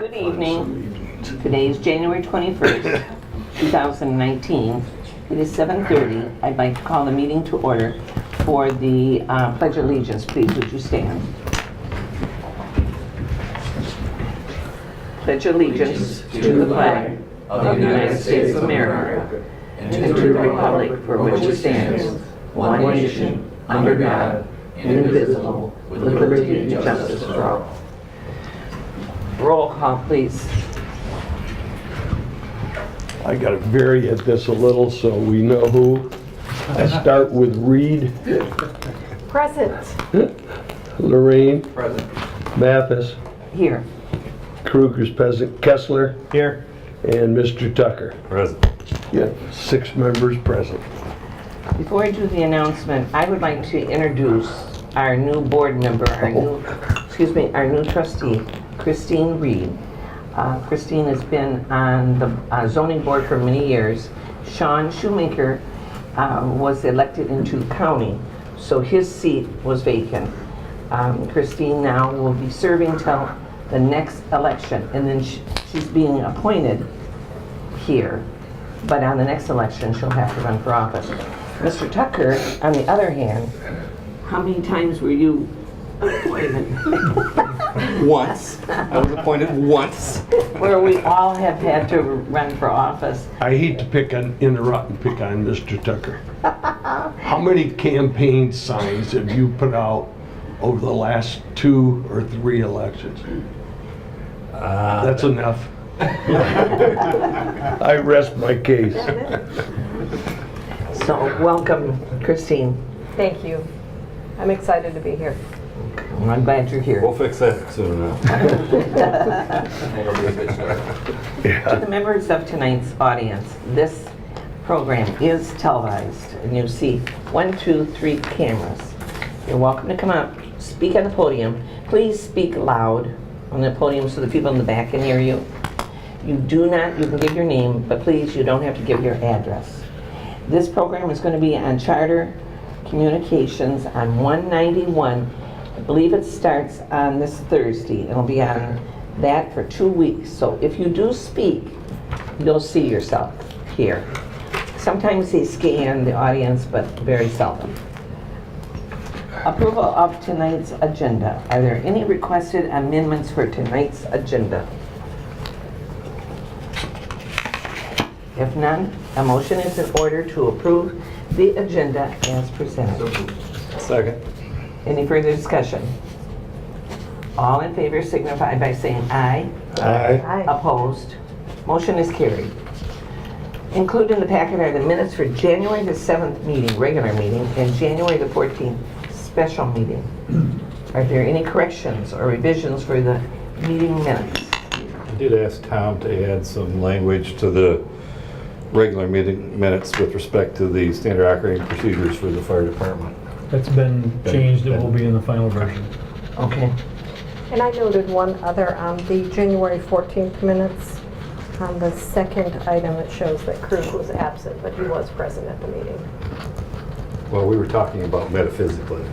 Good evening. Today is January 21st, 2019. It is 7:30. I'd like to call the meeting to order for the Pledge of Allegiance. Please, would you stand? Pledge allegiance to the flag of the United States of America and to the republic for which it stands, one nation, under God, indivisible, with liberty and justice for all. Roll call, please. I got to vary at this a little so we know who. I start with Reed. Present. Lorraine. Present. Mathis. Here. Kruger's present. Kessler. Here. And Mr. Tucker. Present. Yeah, 6 members present. Before I do the announcement, I would like to introduce our new board member, our new trustee, Christine Reed. Christine has been on the zoning board for many years. Sean Shoemaker was elected into the county, so his seat was vacant. Christine now will be serving till the next election, and then she's being appointed here. But on the next election, she'll have to run for office. Mr. Tucker, on the other hand, how many times were you appointed? Once. I was appointed once. Where we all have had to run for office. I hate to interrupt and pick on Mr. Tucker. How many campaign signs have you put out over the last 2 or 3 elections? That's enough. I rest my case. So, welcome, Christine. Thank you. I'm excited to be here. I'm glad you're here. We'll fix that soon enough. To the members of tonight's audience, this program is televised, and you see 1, 2, 3 cameras. You're welcome to come up, speak on the podium. Please speak loud on the podium so the people in the back can hear you. You can give your name, but please, you don't have to give your address. This program is going to be on Charter Communications on 191. I believe it starts on this Thursday. It'll be on that for 2 weeks. So if you do speak, you'll see yourself here. Sometimes they scan the audience, but very seldom. Approval of tonight's agenda. Are there any requested amendments for tonight's agenda? If none, a motion is in order to approve the agenda as presented. Second. Any further discussion? All in favor signify by saying aye. Aye. Opposed? Motion is carried. Included in the packet are the minutes for January the 7th meeting, regular meeting, and January the 14th, special meeting. Are there any corrections or revisions for the meeting minutes? I did ask Tom to add some language to the regular meeting minutes with respect to the standard operating procedures for the fire department. That's been changed. It will be in the final version. Okay. And I noted one other on the January 14th minutes. On the second item, it shows that Krug was absent, but he was present at the meeting. Well, we were talking about metaphysically.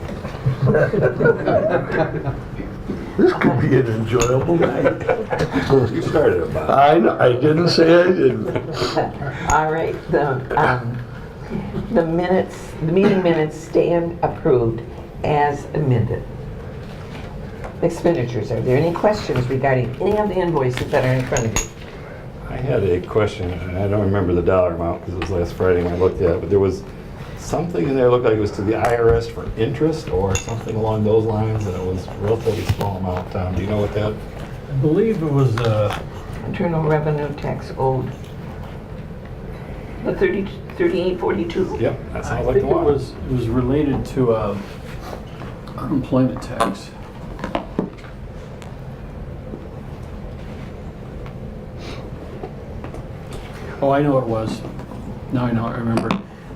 This could be an enjoyable night. You started it, Bob. I know, I didn't say I didn't. All right. The meeting minutes stand approved as amended. Expenditures. Are there any questions regarding any of the invoices that are in front of you? I had a question, and I don't remember the dollar amount because it was last Friday when I looked at it, but there was something in there that looked like it was to the IRS for interest or something along those lines, and it was a relatively small amount. Tom, do you know what that? I believe it was Internal revenue tax owed. The 3842? Yep, that I sounds like think the one. it was related to unemployment tax. Oh, I know what it was. Now I remember.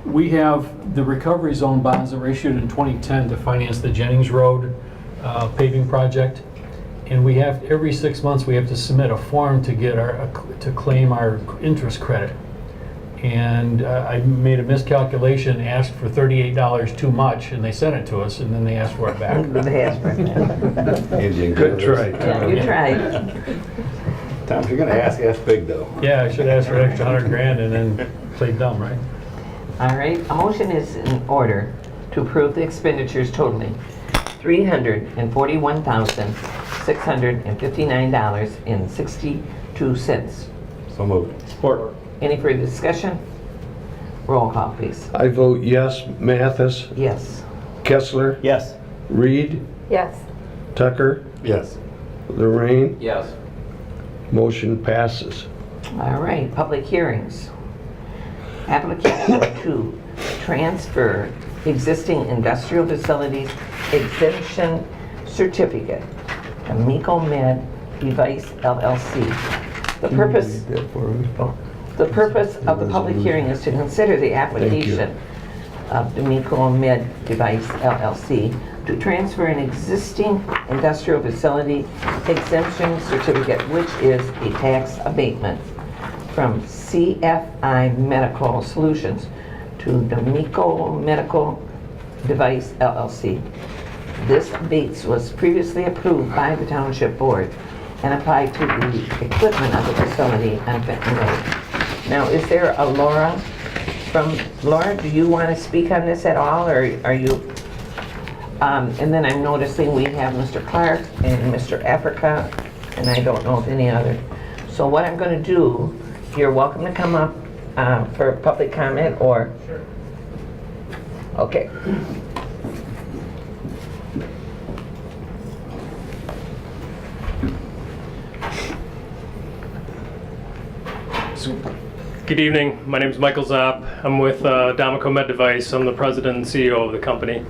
We have the recovery zone bonds that were issued in 2010 to finance the Jennings Road paving project. And we have, every 6 months, we have to submit a form to get to claim our interest credit. And I made a miscalculation, asked for $38 too much, and they sent it to us, and then they asked for it back. Indian Good try. Yeah, you tried. Tom, if you're gonna ask big though. Yeah, I should ask for an extra 100 grand and then play dumb, right? All right, a motion is in order to approve the expenditures totaling $341,659.62. So moved. Support. Any further discussion? Roll call, please. I vote yes. Mathis, Yes. Kessler, Yes. Reed, Yes. Tucker, Yes. Lorraine. Yes. Motion passes. All right, public hearings. Application to transfer existing industrial facilities exemption certificate to Miko Med Device LLC. The purpose of the public hearing is to consider the application of the Miko Med Device LLC to transfer an existing industrial facility exemption certificate, which is a tax abatement, from CFI Medical Solutions to the Miko Medical Device LLC. This abatement was previously approved by the Township Board and applied to the equipment of the facility on Fenton Road. Now, is there a Laura Laura, do you want to speak on this at all, or are you? And then I'm noticing we have Mr. Clark and Mr. Africa, and I don't know of any other. So what I'm going to do, you're welcome to come up for public comment, or? Sure. Okay. Good evening. My name is Michael Zopp. I'm with Domico Med Device. I'm the president and CEO of the company.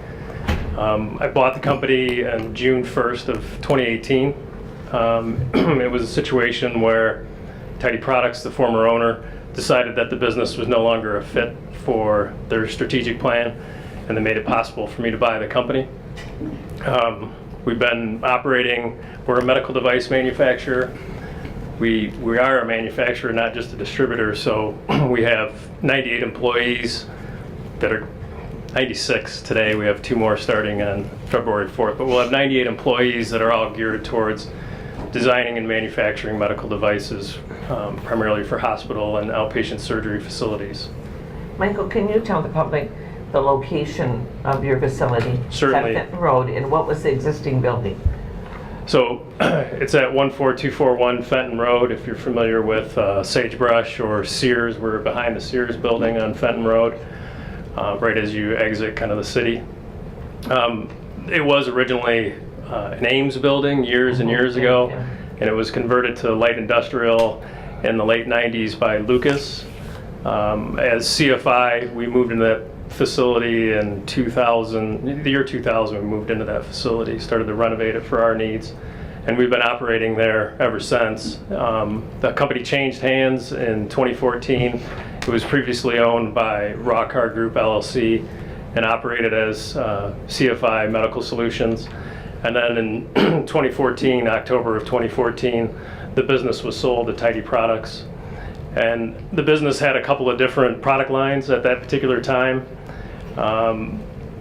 I bought the company on June 1st of 2018. It was a situation where Tidy Products, the former owner, decided that the business was no longer a fit for their strategic plan, and they made it possible for me to buy the company. We've been operating, we're a medical device manufacturer. We are a manufacturer, not just a distributor, so we have 98 employees that are 96 today. We have 2 more starting on February 4th, but we'll have 98 employees that are all geared towards designing and manufacturing medical devices, primarily for hospital and outpatient surgery facilities. Michael, can you tell the public the location of your facility? Certainly. It's at Fenton Road, and what was the existing building? So it's at 14241 Fenton Road. If you're familiar with Sagebrush or Sears, we're behind the Sears building on Fenton Road, right as you exit kind of the city. It was originally an Ames building years and years ago, and it was converted to light industrial in the late 90s by Lucas. As CFI, we moved into that facility in 2000, the year 2000, we moved into that facility, started to renovate it for our needs, and we've been operating there ever since. The company changed hands in 2014. It was previously owned by Rockar Group LLC and operated as CFI Medical Solutions. And then in 2014, October of 2014, the business was sold to Tidy Products. And the business had a couple of different product lines at that particular time.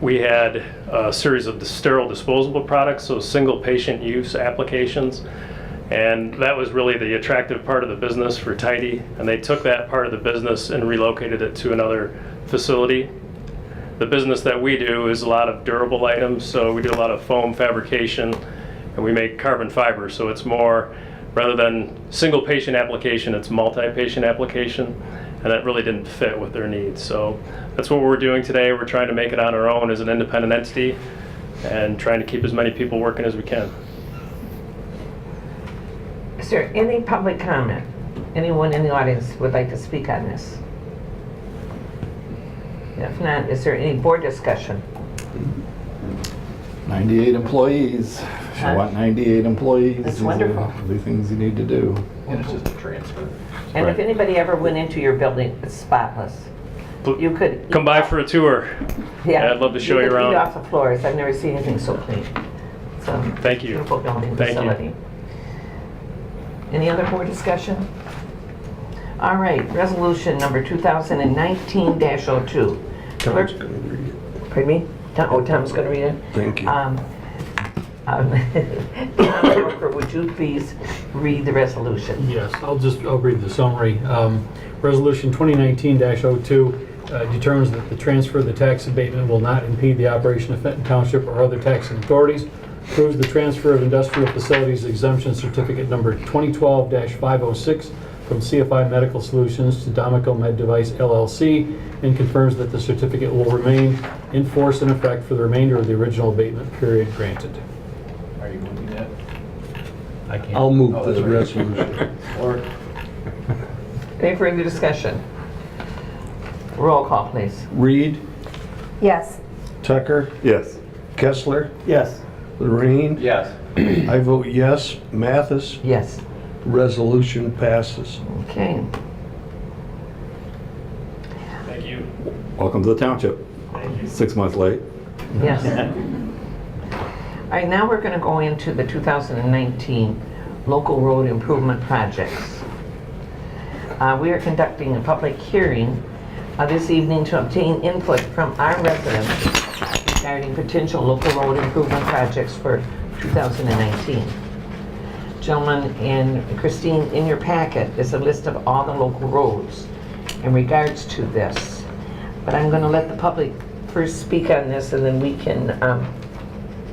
We had a series of sterile disposable products, so single patient use applications. And that was really the attractive part of the business for Tidy. And they took that part of the business and relocated it to another facility. The business that we do is a lot of durable items, so we do a lot of foam fabrication, and we make carbon fiber, so it's more, rather than single patient application, it's multi-patient application, and that really didn't fit with their needs. So that's what we're doing today. We're trying to make it on our own as an independent entity and trying to keep as many people working as we can. Is there any public comment? Anyone in the audience would like to speak on this? If not, is there any board discussion? 98 employees. If you Huh? want 98 employees, That's these wonderful. are the things you need to do. And it's just a transfer. And if Right. anybody ever went into your building, it's spotless. You could Come by for a tour. Yeah, I'd love to show you could around. eat off the floors. I've never seen anything so clean. So Thank you. beautiful building Thank you. facility. Any other board discussion? All right, resolution number 2019-02. Tom's going to read it. Pardon me? Tom's going to read it. Thank you. Tom Roker, would you please read the resolution? Yes, I'll read the summary. Resolution 2019-02 determines that the transfer of the tax abatement will not impede the operation of Fenton Township or other taxing authorities. Approves the transfer of industrial facilities exemption certificate number 2012-506 from CFI Medical Solutions to Domico Med Device LLC, and confirms that the certificate will remain in force and effect for the remainder of the original abatement period granted. Are you moving that? I can't. I'll move Oh, the that's right. resolution. Or, Any further discussion? Roll call, please. Reed, Yes. Tucker, Yes. Kessler, yes. Lorraine. Yes. I vote yes. Mathis, Yes. resolution passes. Okay. Thank you. Welcome to the township. 6 months late. Yes. All right, now we're going to go into the 2019 local road improvement projects. We are conducting a public hearing this evening to obtain input from our residents regarding potential local road improvement projects for 2019. Gentlemen and Christine, in your packet is a list of all the local roads in regards to this. But I'm going to let the public first speak on this, and then we can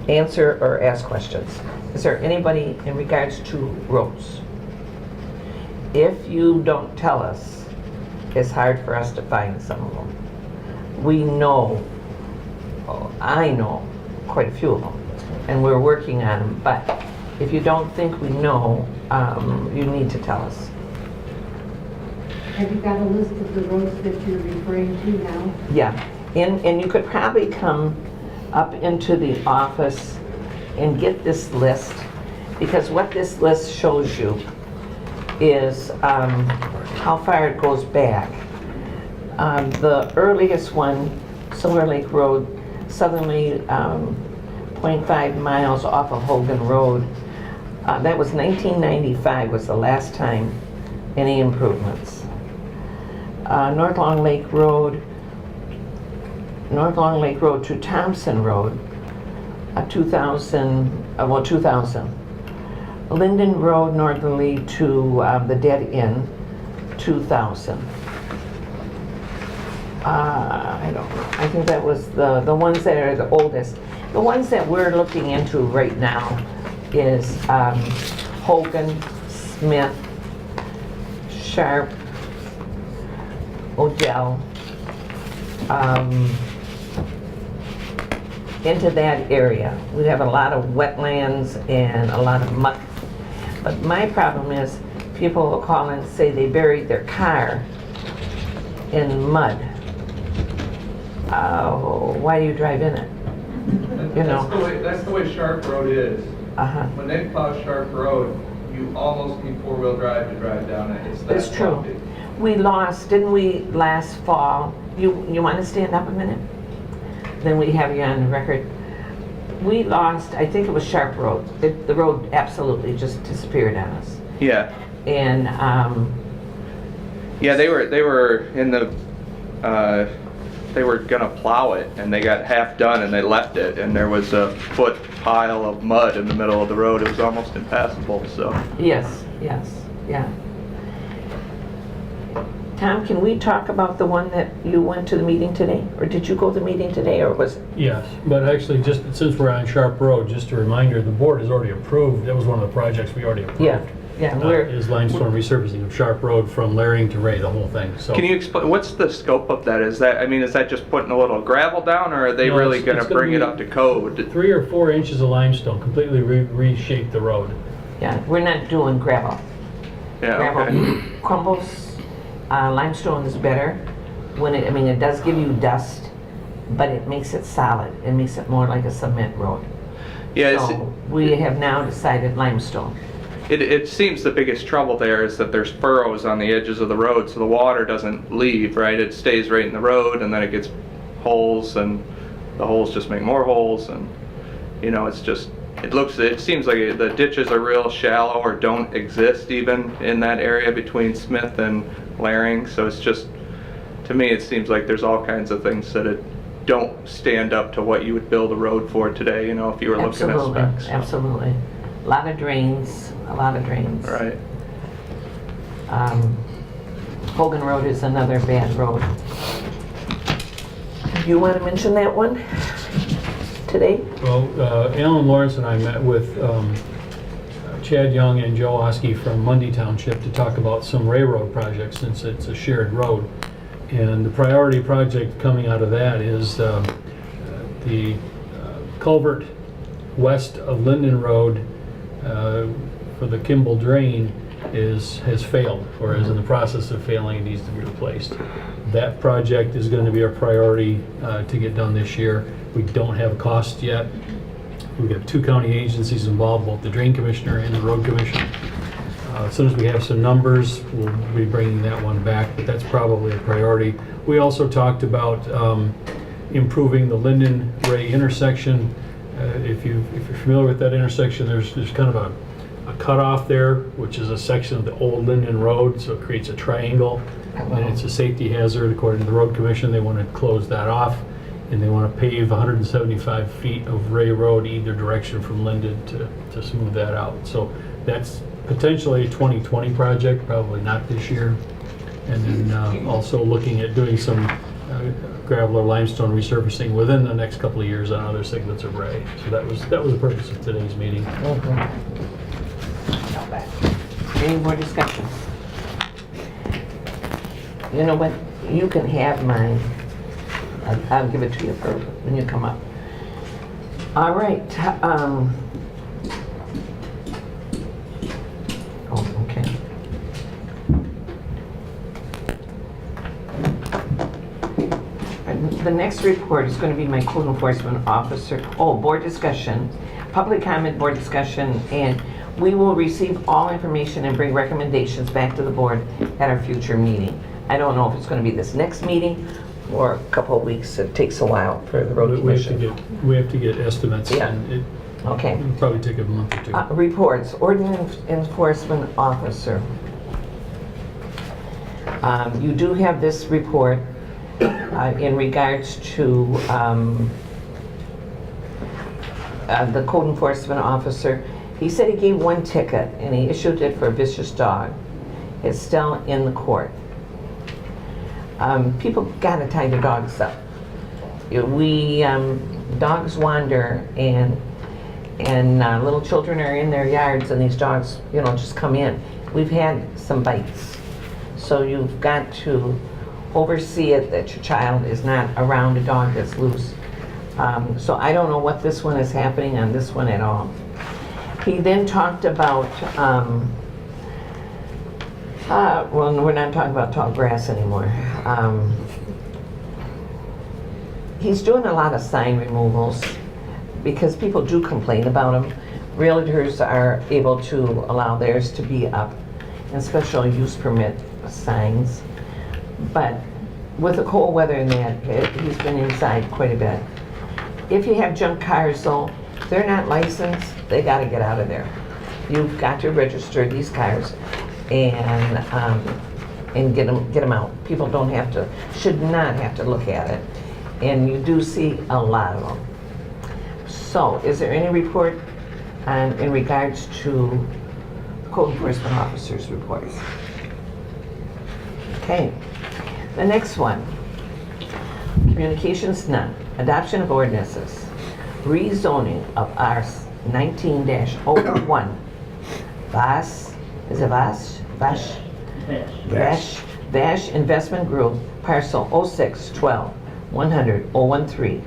answer or ask questions. Is there anybody in regards to roads? If you don't tell us, it's hard for us to find some of them. We know, I know quite a few of them, and we're working on them, but if you don't think we know, you need to tell us. Have you got a list of the roads that you're referring to now? Yeah, and you could probably come up into the office and get this list, because what this list shows you is how far it goes back. The earliest one, Silver Lake Road, southerly 0.5 miles off of Hogan Road, that was 1995 was the last time any improvements. North Long Lake Road to Thompson Road, 2000. Linden Road northerly to the Dead End, 2000. I don't know. I think that was the ones that are the oldest. The ones that we're looking into right now is Hogan, Smith, Sharp, Odell, into that area. We have a lot of wetlands and a lot of mud. But my problem is people will call and say they buried their car in mud. Why do you drive in it? You know. That's the way Sharp Road is. Uh-huh. When they plow Sharp Road, you almost need four-wheel drive to drive down it. It's that It's true. bumpy. We lost, didn't we, last fall? You want to stand up a minute? Then we have you on the record. We lost, I think it was Sharp Road. The road absolutely just disappeared on us. Yeah, And, yeah. They were in the. They were gonna plow it, and they got half done, and they left it, and there was a foot pile of mud in the middle of the road. It was almost impassable. So. yes, yeah. Tom, can we talk about the one that you went to the meeting today? Or did you go to the meeting today, or was? Yes, but actually, just since we're on Sharp Road, just a reminder, the board has already approved, that was one of the projects we already approved. Yeah, Is limestone resurfacing of Sharp Road from Laring to Ray, the whole thing, so. Can you explain what's the scope of that? Is that just putting a little gravel down, or are they No, really it's gonna gonna bring it be up to code? 3 or 4 inches of limestone, completely reshape the road. Yeah, we're not doing gravel. Yeah. Gravel Okay. crumbles. Limestone is better when it does give you dust, but it makes it solid. It makes it more like a cement road. Yeah. So we have now decided limestone. It seems the biggest trouble there is that there's furrows on the edges of the road, so the water doesn't leave, right? It stays right in the road, and then it gets holes, and the holes just make more holes, and it seems like the ditches are real shallow or don't exist even in that area between Smith and Laring, so it's just, to me, it seems like there's all kinds of things that it don't stand up to what you would build a road for today, you know, if you were looking at Absolutely, specs. absolutely. A lot of drains, a lot of drains. Right. Hogan Road is another bad road. You want to mention that one today? Well, Alan Lawrence and I met with Chad Young and Joe Oskey from Mundy Township to talk about some railroad projects, since it's a shared road. And the priority project coming out of that is the culvert west of Linden Road for the Kimball Drain has failed, or is in the process of failing and needs to be replaced. That project is going to be our priority to get done this year. We don't have a cost yet. We've got 2 county agencies involved, both the Drain Commissioner and the Road Commission. As soon as we have some numbers, we'll be bringing that one back, but that's probably a priority. We also talked about improving the Linden Ray intersection. If you're familiar with that intersection, there's kind of a cutoff there, which is a section of the old Linden Road, so it creates a triangle, and it's a safety hazard. According to the Road Commission, they want to close that off, and they want to pave 175 feet of Ray Road either direction from Linden to smooth that out. So that's potentially a 2020 project, probably not this year. And then also looking at doing some gravel or limestone resurfacing within the next couple of years on other segments of Ray. So that was the purpose of today's meeting. Any more discussion? You know what? You can have mine. I'll give it to you first when you come up. All right. Oh, okay. The next report is going to be my code enforcement officer. Oh, board discussion, public comment, board discussion, and we will receive all information and bring recommendations back to the board at our future meeting. I don't know if it's going to be this next meeting or a couple of weeks. It takes a while for the road commission. We have to get estimates, Yeah. and Okay. it'll probably take a month or 2. Reports, ordinance enforcement officer. You do have this report in regards to the code enforcement officer. He said he gave 1 ticket and he issued it for a vicious dog. It's still in the court. People gotta tie their dogs up. Dogs wander and little children are in their yards and these dogs, just come in. We've had some bites. So you've got to oversee it that your child is not around a dog that's loose. So I don't know what this one is happening on this one at all. He then talked about, well, we're not talking about tall grass anymore. He's doing a lot of sign removals because people do complain about them. Realtors are able to allow theirs to be up and special use permit signs. But with the cold weather and that, he's been inside quite a bit. If you have junk cars though, they're not licensed, they gotta get out of there. You've got to register these cars and get them out. People should not have to look at it. And you do see a lot of them. So, is there any report in regards to code enforcement officers' reports? Okay, the next one. Communications none. Adoption of ordinances. Rezoning of R 19-01. Vash Investment Group, parcel 06-12-100-013.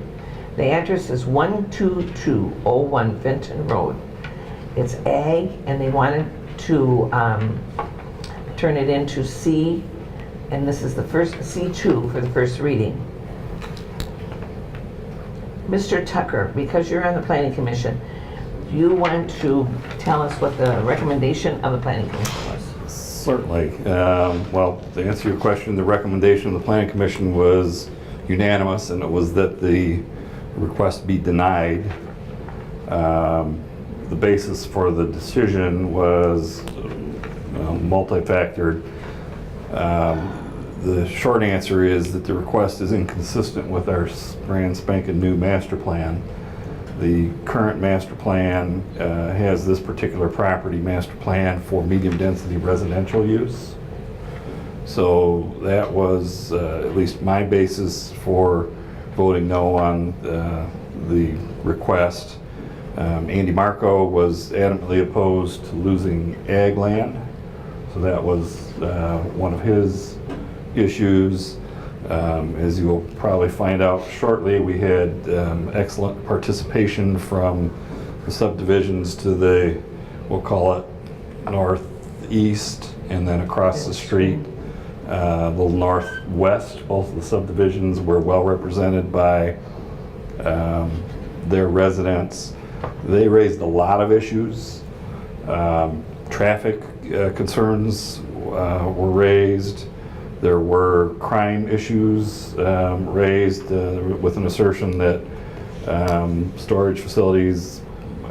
The address is 12201 Fenton Road. It's ag, and they wanted to turn it into C, and this is the first C2 for the first reading. Mr. Tucker, because you're on the Planning Commission, you want to tell us what the recommendation of the Planning Commission was? Certainly. Well, to answer your question, the recommendation of the Planning Commission was unanimous, and it was that the request be denied. The basis for the decision was multi-factored. the short answer is that the request is inconsistent with our brand spanking new master plan. The current master plan has this particular property master plan for medium density residential use. So that was at least my basis for voting no on the request. Andy Marco was adamantly opposed to losing ag land. So that was one of his issues. As you'll probably find out shortly, we had excellent participation from the subdivisions to the, we'll call it northeast, and then across the street, a little northwest. Both of the subdivisions were well represented by their residents. They raised a lot of issues. Traffic concerns were raised. There were crime issues raised with an assertion that storage facilities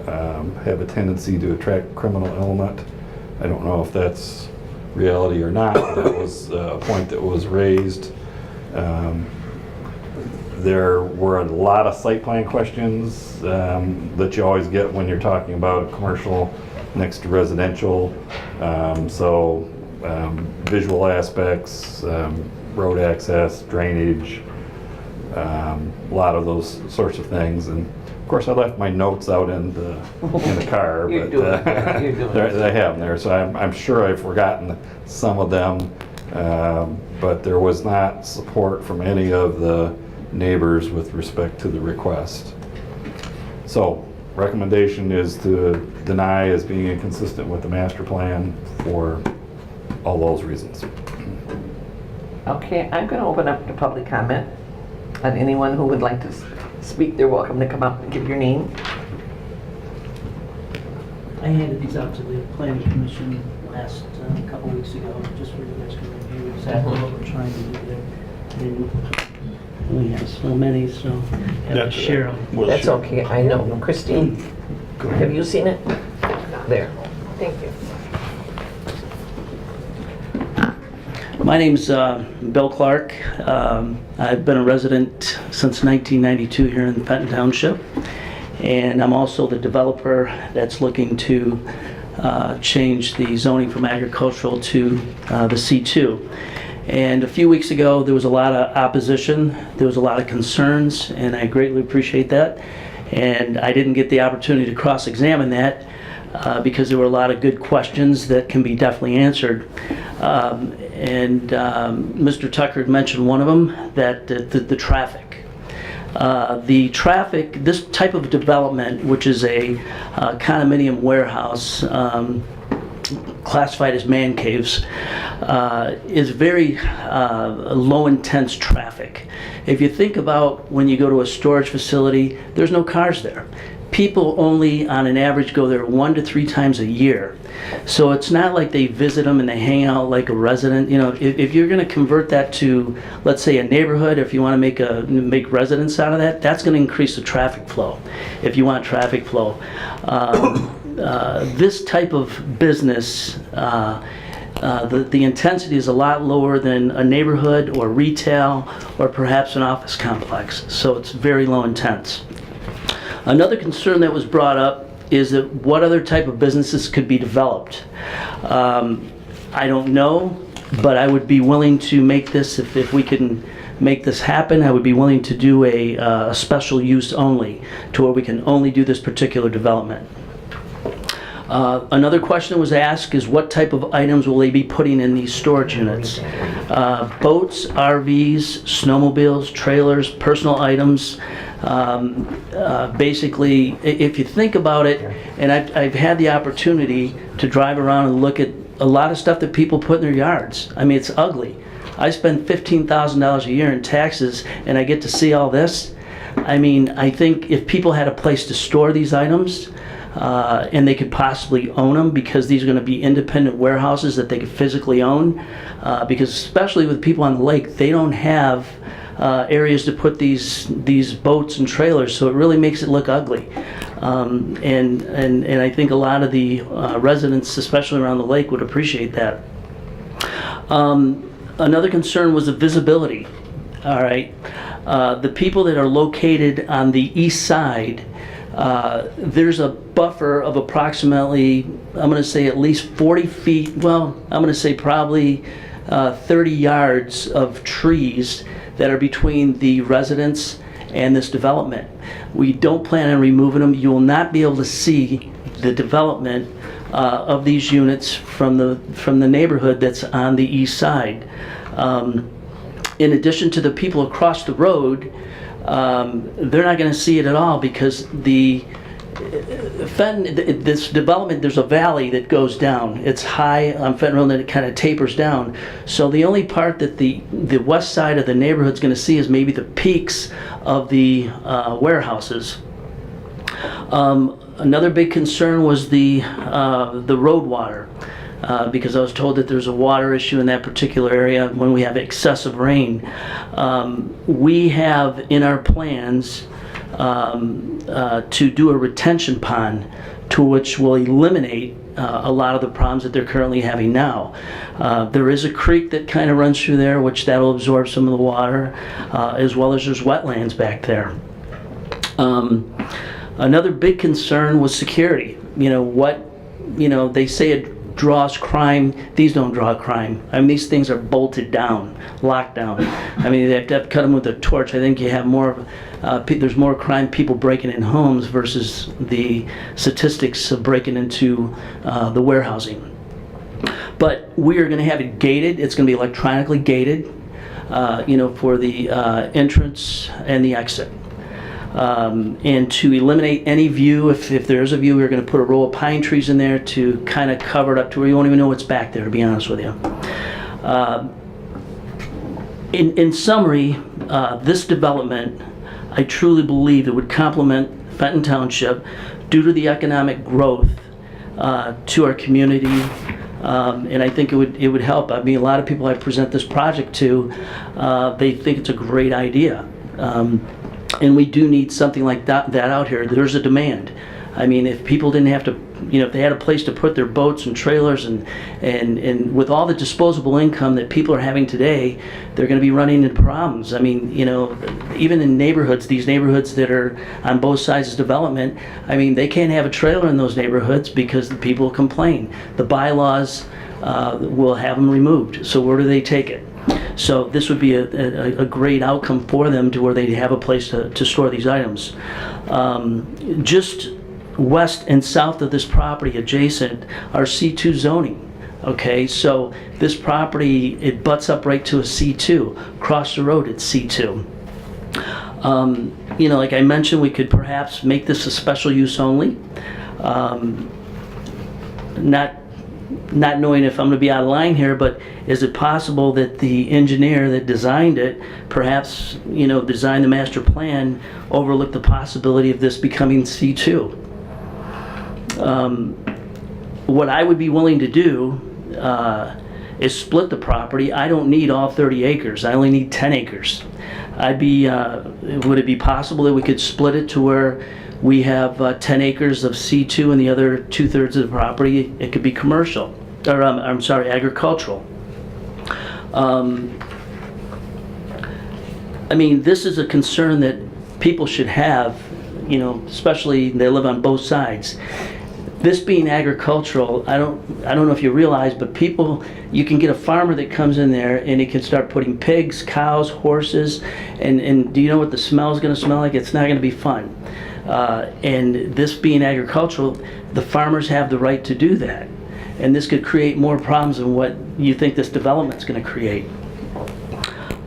have a tendency to attract criminal element. I don't know if that's reality or not, but that was a point that was raised. There were a lot of site plan questions that you always get when you're talking about a commercial next to residential. Visual aspects, road access, drainage, a lot of those sorts of things. And of course, I left my notes out in the car, You're but doing it. You're doing it. I have them there. So I'm sure I've forgotten some of them, but there was not support from any of the neighbors with respect to the request. So recommendation is to deny as being inconsistent with the master plan for all those reasons. Okay, I'm going to open up to public comment. And anyone who would like to speak, they're welcome to come up and give your name. I handed these out to the planning commission last couple weeks ago, just for you guys to review exactly what we're trying to do there. And we have so many, so I have to share them. That's okay, I know. Christine, have you seen it? There. Thank you. My name's Bill Clark. I've been a resident since 1992 here in Fenton Township, and I'm also the developer that's looking to change the zoning from agricultural to the C2. And a few weeks ago, there was a lot of opposition, there was a lot of concerns, and I greatly appreciate that. And I didn't get the opportunity to cross-examine that because there were a lot of good questions that can be definitely answered. Mr. Tucker had mentioned one of them, that the traffic. The traffic, this type of development, which is a condominium warehouse classified as man caves, is very low intense traffic. If you think about when you go to a storage facility, there's no cars there. People only on an average go there 1 to 3 times a year. So it's not like they visit them and they hang out like a resident. You know, if you're going to convert that to, let's say, a neighborhood, or if you want to make residents out of that, that's going to increase the traffic flow. If you want traffic flow, this type of business, the intensity is a lot lower than a neighborhood or retail or perhaps an office complex. So it's very low intense. Another concern that was brought up is that what other type of businesses could be developed. I don't know, but I would be willing to make this, if we can make this happen, I would be willing to do a special use only, to where we can only do this particular development. Another question was asked is what type of items will they be putting in these storage units? Boats, RVs, snowmobiles, trailers, personal items. Basically, if you think about it, and I've had the opportunity to drive around and look at a lot of stuff that people put in their yards. I mean, it's ugly. I spend $15,000 a year in taxes, and I get to see all this. I mean, I think if people had a place to store these items, and they could possibly own them, because these are going to be independent warehouses that they could physically own, because especially with people on the lake, they don't have areas to put these boats and trailers, so it really makes it look ugly. And I think a lot of the residents, especially around the lake, would appreciate that. Another concern was the visibility, all right? The people that are located on the east side, there's a buffer of approximately, I'm going to say at least 40 feet, well, I'm going to say probably 30 yards of trees that are between the residents and this development. We don't plan on removing them. You will not be able to see the development of these units from the neighborhood that's on the east side. In addition to the people across the road, they're not going to see it at all because Fenton, this development, there's a valley that goes down. It's high on Fenton Road and it kind of tapers down. So the only part that the west side of the neighborhood's going to see is maybe the peaks of the warehouses. Another big concern was the road water. Because I was told that there's a water issue in that particular area when we have excessive rain. We have in our plans to do a retention pond to which will eliminate a lot of the problems that they're currently having now. There is a creek that kind of runs through there, which that'll absorb some of the water, as well as there's wetlands back there. Another big concern was security. They say it draws crime. These don't draw crime. I mean, these things are bolted down, locked down. I mean, they have to cut them with a torch. I think you have more, there's more crime, people breaking in homes versus the statistics of breaking into the warehousing. But we are going to have it gated. It's going to be electronically gated, for the entrance and the exit. And to eliminate any view, if there's a view, we're going to put a row of pine trees in there to kind of cover it up to where you won't even know what's back there, to be honest with you. In summary, this development, I truly believe it would complement Fenton Township due to the economic growth to our community. And I think it would help. I mean, a lot of people I present this project to, they think it's a great idea. And we do need something like that out here. There's a demand. I mean, if people didn't have to, if they had a place to put their boats and trailers and with all the disposable income that people are having today, they're going to be running into problems. I mean, even in neighborhoods, these neighborhoods that are on both sides of development, I mean, they can't have a trailer in those neighborhoods because the people complain. The bylaws will have them removed. So where do they take it? So this would be a great outcome for them to where they have a place to store these items. Just west and south of this property adjacent are C2 zoning. Okay, so this property, it butts up right to a C2. Across the road, it's C2. Like I mentioned, we could perhaps make this a special use only. Not knowing if I'm going to be out of line here, but is it possible that the engineer that designed it, perhaps, designed the master plan, overlooked the possibility of this becoming C2? What I would be willing to do is split the property. I don't need all 30 acres. I only need 10 acres. Would it be possible that we could split it to where we have 10 acres of C2 and the other 2/3 of the property, it could be commercial, or agricultural. I mean, this is a concern that people should have, especially they live on both sides. This being agricultural, I don't know if you realize, but you can get a farmer that comes in there and he can start putting pigs, cows, horses, and do you know what the smell is going to smell like? It's not going to be fun. And this being agricultural, the farmers have the right to do that. And this could create more problems than what you think this development's going to create.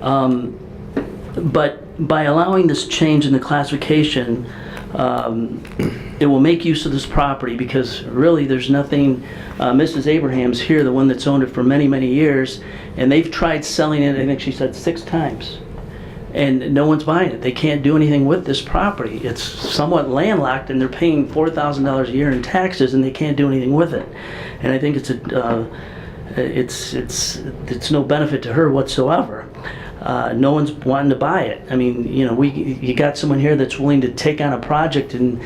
But by allowing this change in the classification, it will make use of this property because really there's nothing, Mrs. Abraham's here, the one that's owned it for many, many years, and they've tried selling it, I think she said 6 times. And no one's buying it. They can't do anything with this property. It's somewhat landlocked, and they're paying $4,000 a year in taxes, and they can't do anything with it. And I think it's no benefit to her whatsoever. No one's wanting to buy it. I mean, you got someone here that's willing to take on a project and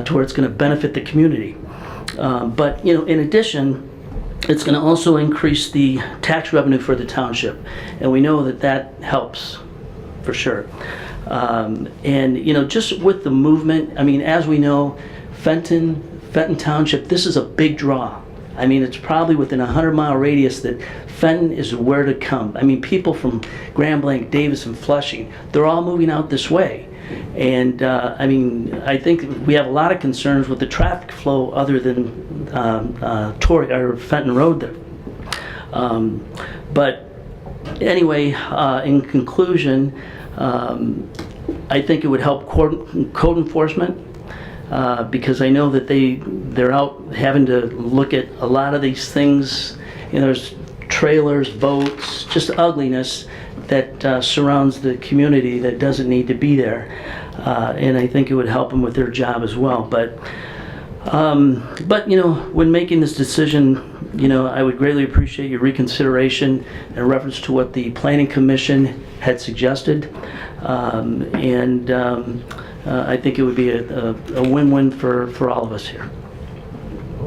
to where it's going to benefit the community. But in addition, It's going to also increase the tax revenue for the township, and we know that that helps for sure. And you know, just with the movement, I mean, as we know, Fenton Township, this is a big draw. I mean, it's probably within a 100-mile radius that Fenton is where to come. I mean, people from Grand Blanc, Davis, and Flushing, they're all moving out this way. And I mean, I think we have a lot of concerns with the traffic flow other than Torrey or Fenton Road there. But anyway, in conclusion, I think it would help code enforcement because I know that they're out having to look at a lot of these things. You know, there's trailers, boats, just ugliness that surrounds the community that doesn't need to be there, and I think it would help them with their job as well. But you know, when making this decision, you know, I would greatly appreciate your reconsideration in reference to what the Planning Commission had suggested, and I think it would be a win-win for all of us here.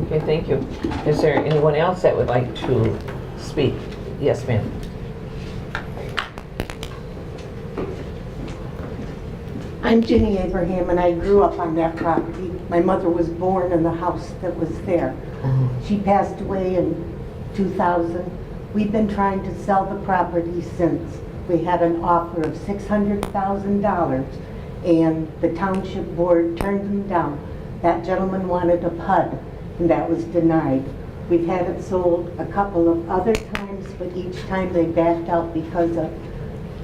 Okay, thank you. Is there anyone else that would like to speak? Yes, ma'am. I'm Jenny Abraham, and I grew up on that property. My mother was born in the house that was there. She passed away in 2000. We've been trying to sell the property since. We had an offer of $600,000, and the township board turned them down. That gentleman wanted a PUD, and that was denied. We've had it sold a couple of other times, but each time they backed out because of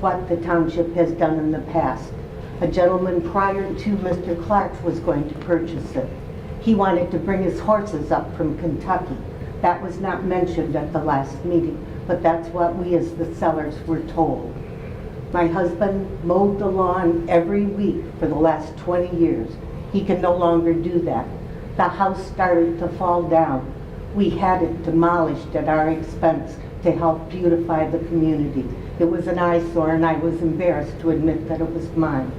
what the township has done in the past. A gentleman prior to Mr. Clark was going to purchase it. He wanted to bring his horses up from Kentucky. That was not mentioned at the last meeting, but that's what we as the sellers were told. My husband mowed the lawn every week for the last 20 years. He can no longer do that. The house started to fall down. We had it demolished at our expense to help beautify the community. It was an eyesore, and I was embarrassed to admit that it was mine.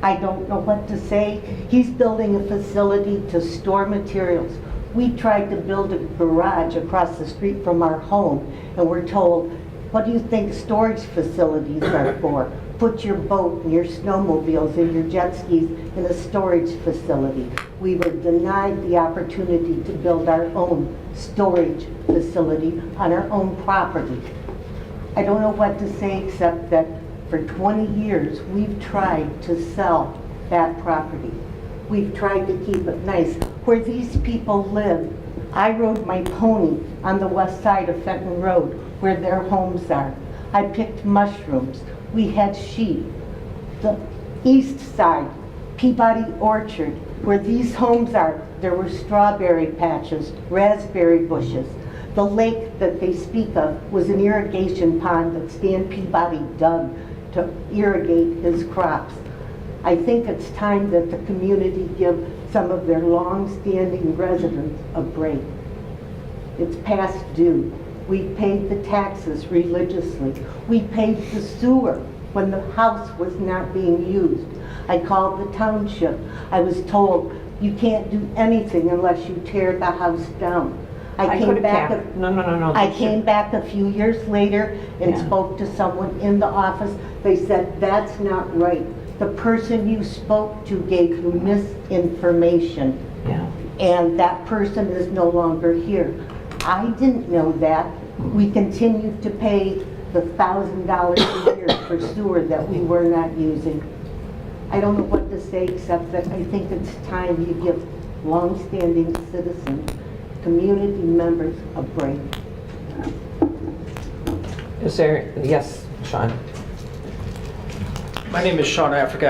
I don't know what to say. He's building a facility to store materials. We tried to build a garage across the street from our home, and we're told, what do you think storage facilities are for? Put your boat and your snowmobiles and your jet skis in a storage facility. We were denied the opportunity to build our own storage facility on our own property. I don't know what to say except that for 20 years, we've tried to sell that property. We've tried to keep it nice. Where these people live, I rode my pony on the west side of Fenton Road, where their homes are. I picked mushrooms. We had sheep. The east side, Peabody Orchard, where these homes are, there were strawberry patches, raspberry bushes. The lake that they speak of was an irrigation pond that Stan Peabody dug to irrigate his crops. I think it's time that the community give some of their long-standing residents a break. It's past due. We paid the taxes religiously. We paid the sewer when the house was not being used. I called the township. I was told, you can't do anything unless you tear the house down. I came back a few years later and spoke to someone in the office. They said, that's not right. The person you spoke to gave you misinformation. Yeah. And that person is no longer here. I didn't know that. We continued to pay the $1,000 a year for sewer that we were not using. I don't know what to say except that I think it's time you give long-standing citizens, community members, a break. Is there, yes, Sean? My name is Sean Africa.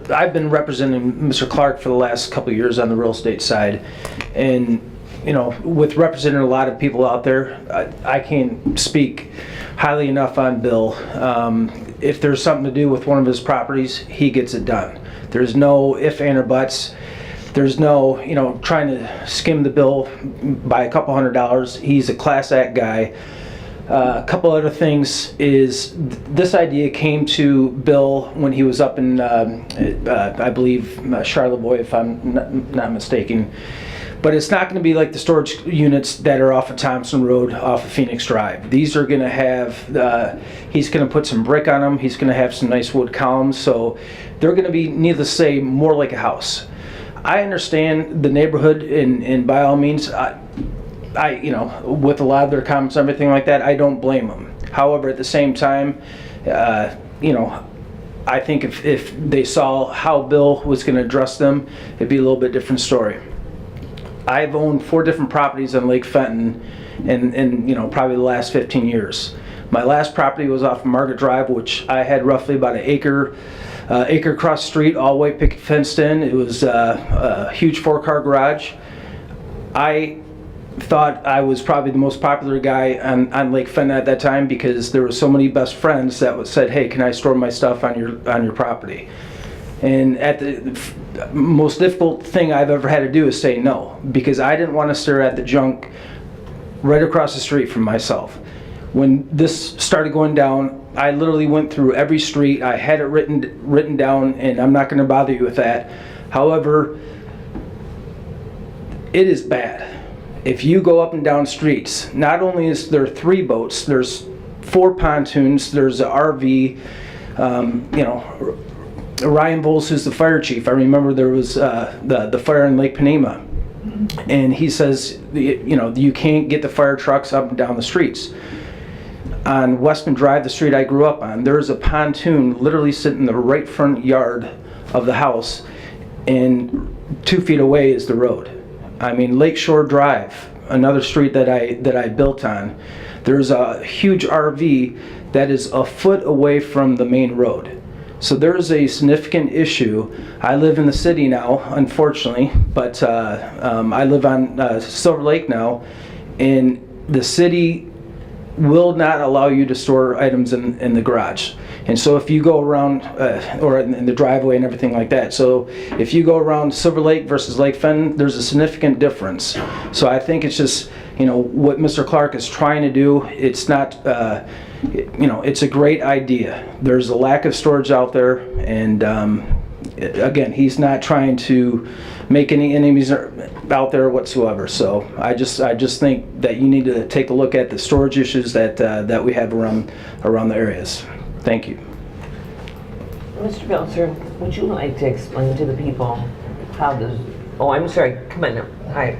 I've been representing Mr. Clark for the last couple of years on the real estate side. And, you know, with representing a lot of people out there, I can't speak highly enough on Bill. If there's something to do with one of his properties, he gets it done. There's no if, and, or buts. There's no, you know, trying to skim the bill by a couple $100. He's a class act guy. A couple other things is this idea came to Bill when he was up in, I believe, Charlevoix, if I'm not mistaken. But it's not going to be like the storage units that are off of Thompson Road, off of Phoenix Drive. These are going to have, he's going to put some brick on them. He's going to have some nice wood columns. So they're going to be, needless to say, more like a house. I understand the neighborhood, and by all means, you know, with a lot of their comments and everything like that, I don't blame them. However, at the same time, you know, I think if they saw how Bill was going to address them, it'd be a little bit different story. I've owned 4 different properties on Lake Fenton in you know, probably the last 15 years. My last property was off of Margaret Drive, which I had roughly about an acre across the street, all white picket fenced in. It was a huge 4-car garage. I thought I was probably the most popular guy on Lake Fenton at that time because there were so many best friends that said, hey, can I store my stuff on your property? And at the most difficult thing I've ever had to do is say no, because I didn't want to stare at the junk right across the street from myself. When this started going down, I literally went through every street. I had it written down, and I'm not going to bother you with that. However, it is bad. If you go up and down streets, not only is there 3 boats, there's 4 pontoons, there's an RV, you know, Ryan Bowles, who's the fire chief. I remember there was the fire in Lake Panema, and he says, you know, you can't get the fire trucks up and down the streets. On Westman Drive, the street I grew up on, there's a pontoon literally sitting in the right front yard of the house, and 2 feet away is the road. I mean, Lakeshore Drive, another street that I built on, there's a huge RV that is a foot away from the main road. So there's a significant issue. I live in the city now, unfortunately, but I live on Silver Lake now, and the city will not allow you to store items in the garage. And so if you go around, or in the driveway and everything like that, so if you go around Silver Lake versus Lake Fenton, there's a significant difference. So I think it's just, you know, what Mr. Clark is trying to do, it's not, you know, it's a great idea. There's a lack of storage out there, and again, he's not trying to make any enemies out there whatsoever. So I just think that you need to take a look at the storage issues that we have around the areas. Thank you. Mr. Belzer, would you like to explain to the people how the, oh, I'm sorry, come on now. Hi.